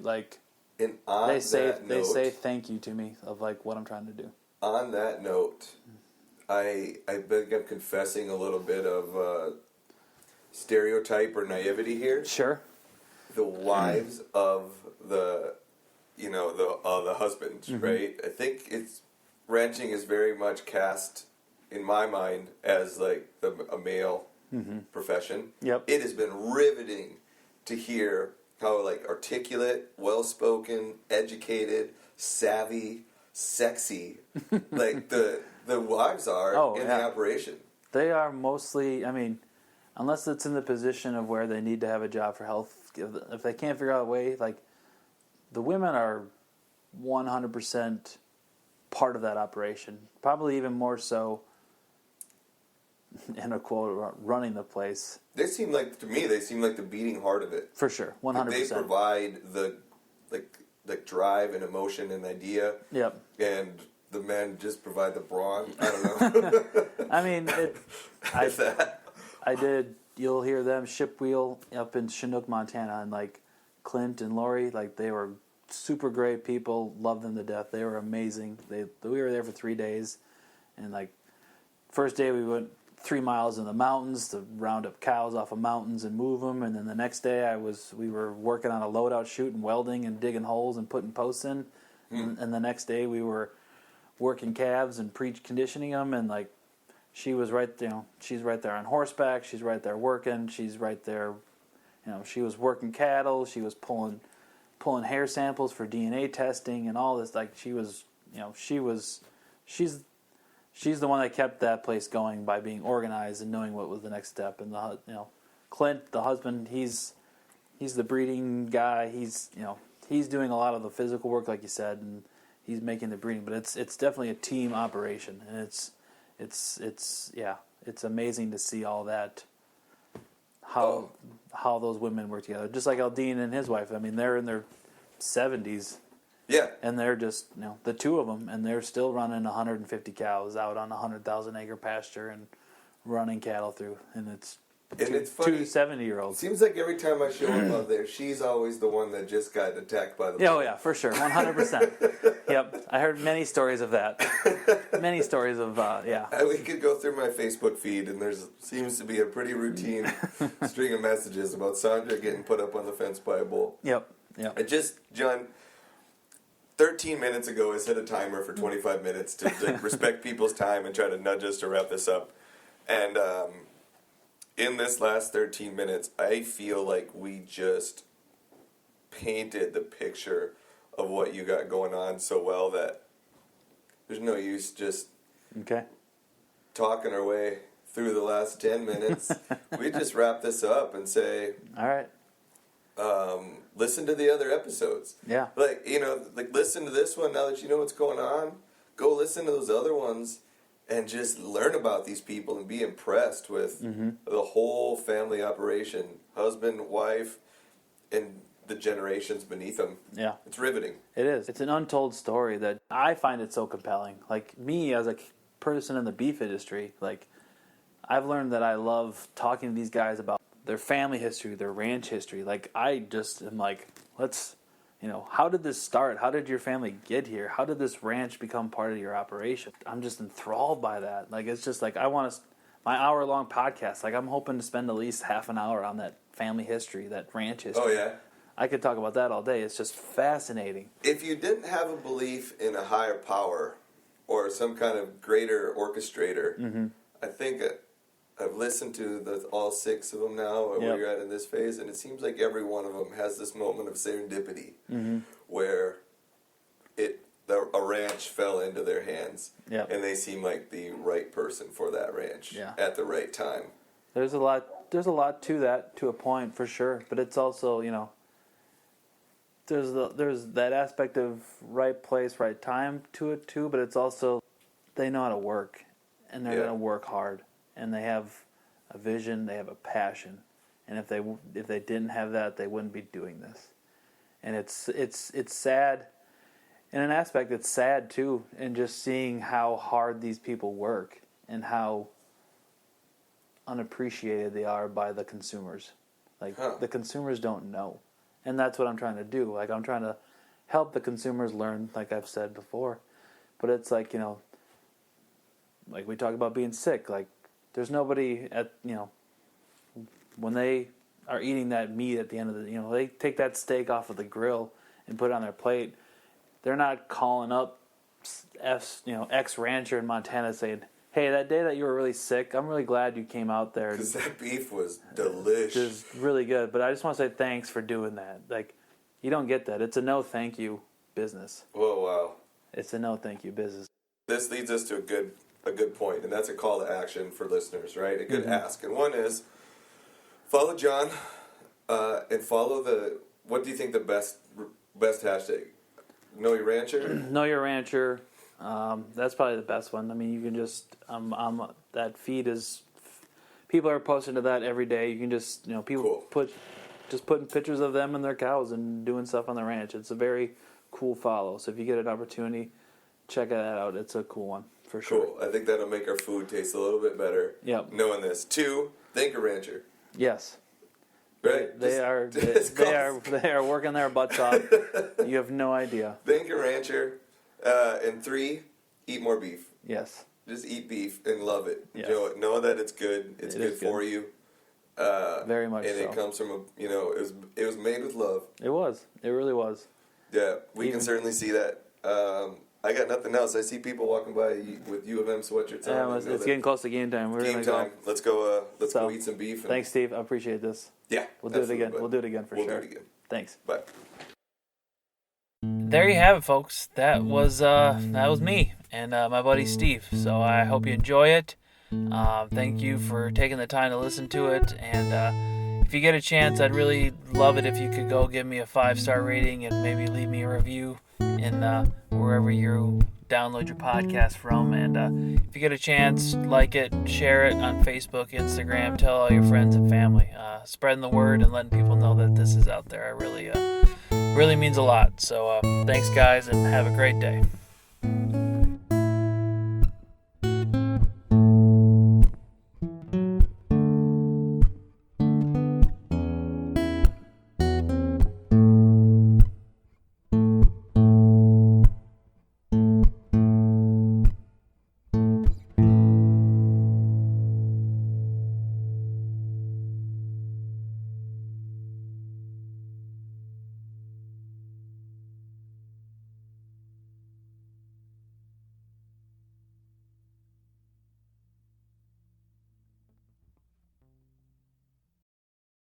and on they say note, thank you to me of what I'm trying to do. On that note, I think I'm confessing a little bit of stereotype or naivety here. Sure. The wives of the the husband, right? I think ranching is very much cast in my mind as like a male profession. Yep. It has been riveting to hear how like articulate, well-spoken, educated, savvy, sexy, like the wives are in the operation. They are mostly, I mean, unless it's in the position of where they need to have a job for health, if they can't figure out a way, like, the women are 100% part of that operation. Probably even more so, in a quote, running the place. They seem like the beating heart of it. For sure, 100%. Like they provide the drive and emotion and idea. Yep. And the men just provide the brawn. I don't know. I mean, I did. You'll hear them ship wheel up in Chinook, Montana, and like Clint and Lori, like they were super great people. Loved them to death. They were amazing. We were there for 3 days, and like first day we went 3 miles in the mountains to round up cows off of mountains and move them, and then the next day we were working on a loadout chute and welding and digging holes and putting posts in, and the next day we were working calves and pre-conditioning them, and like she was right, she's right there on horseback, she's right there working, she's right there, she was working cattle, she was pulling hair samples for DNA testing and all this. Like she's the one that kept that place going by being organized and knowing what was the next step. And Clint, the husband, he's the breeding guy. He's doing a lot of the physical work, like you said, and he's making the breeding. But it's definitely a team operation, and it's amazing to see all that. How those women work together, just like Aldine and his wife. I mean, they're in their 70s. Yeah. And they're just, the two of them, and they're still running 150 cows out on a 100,000 acre pasture and running cattle through. And it's funny. 2 70-year-olds. Seems like every time I show up out there, she's always the one that just got attacked by the. Oh yeah, for sure, 100%. Yep, I heard many stories of that. Many stories of We could go through my Facebook feed, and seems to be a pretty routine string of messages about Sandra getting put up on the fence by a bull. Yep. John, 13 minutes ago I set a timer for 25 minutes to respect people's time and try to nudge us to wrap this up. And in this last 13 minutes, I feel like we just painted the picture of what you got going on so well that there's no use just talking our way through the last 10 minutes. We just wrap this up and say, all right. Listen to the other episodes. Yeah. Listen to this one now that you know what's going on. Go listen to those other ones and just learn about these people and be impressed with the whole family operation. Husband, wife, and the generations beneath them. Yeah. It's riveting. It is. It's an untold story that I find it so compelling. Like me as a person in the beef industry, like I've learned that I love talking to these guys about their family history, their ranch history. Like I just am like, how did this start? How did your family get here? How did this ranch become part of your operation? I'm just enthralled by that. Like it's just like my hour-long podcast. Like I'm hoping to spend at least half an hour on that family history, that ranch history. Oh yeah. I could talk about that all day. It's just fascinating. If you didn't have a belief in a higher power or some kind of greater orchestrator, I think I've listened to all 6 of them now, where you're at in this phase, and it seems like every one of them has this moment of serendipity where a ranch fell into their hands, and they seem like the right person for that ranch at the right time. There's a lot to that, to a point, for sure, but it's also, there's that aspect of right place, right time to it too, but it's also they know how to work, and they're going to work hard. And they have a vision, they have a passion, and if they didn't have that, they wouldn't be doing this. And it's sad. In an aspect, it's sad too, in just seeing how hard these people work and how unappreciated they are by the consumers. Like the consumers don't know, and that's what I'm trying to do. Like I'm trying to help the consumers learn, like I've said before. But it's like like we talk about being sick, like. There's nobody when they are eating that meat at the end of they take that steak off of the grill and put it on their plate. they're not calling up ex rancher in Montana saying, "Hey, that day that you were really sick, I'm really glad you came out there." Because that beef was delicious. It was really good. But I just want to say thanks for doing that. Like, you don't get that. It's a no thank you business. Whoa, wow. It's a no thank you business. This leads us to a good point, and that's a call to action for listeners, right? A good ask. And one is, follow John and follow what do you think the best hashtag? Know Your Rancher? Know Your Rancher. That's probably the best one. I mean, you can just that feed is people are posting to that every day. You can just people putting pictures of them and their cows and doing stuff on the ranch. It's a very cool follow. So if you get an opportunity, check that out. It's a cool one for sure. Cool. I think that'll make our food taste a little bit better. Yep. Knowing this. 2, thank a rancher. Yes. Right. They are working their butts off. You have no idea. Thank a rancher. And 3, eat more beef. Yes. Just eat beef and love it. Yes. Know that it's good. It's good for you. Very much and so. it comes from it was made with love. It was. It really was. Yeah, we can certainly see that. I got nothing else. I see people walking by with U of M sweatshirts on. It's getting close to game time. We're game time. Let's go. Let's go eat some beef. Thanks, Steve. I appreciate this. Yeah, we'll do it again. We'll do it again for sure. We'll do it again. Thanks. Bye. There you have it, folks. That was me and my buddy Steve. So I hope you enjoy it. Thank you for taking the time to listen to it. And if you get a chance, I'd really love it if you could go give me a 5-star rating and maybe leave me a review in wherever you download your podcast from. And if you get a chance, like it, share it on Facebook, Instagram, tell all your friends and family. Spreading the word and letting people know that this is out there. I really means a lot. So thanks, guys, and have a great day.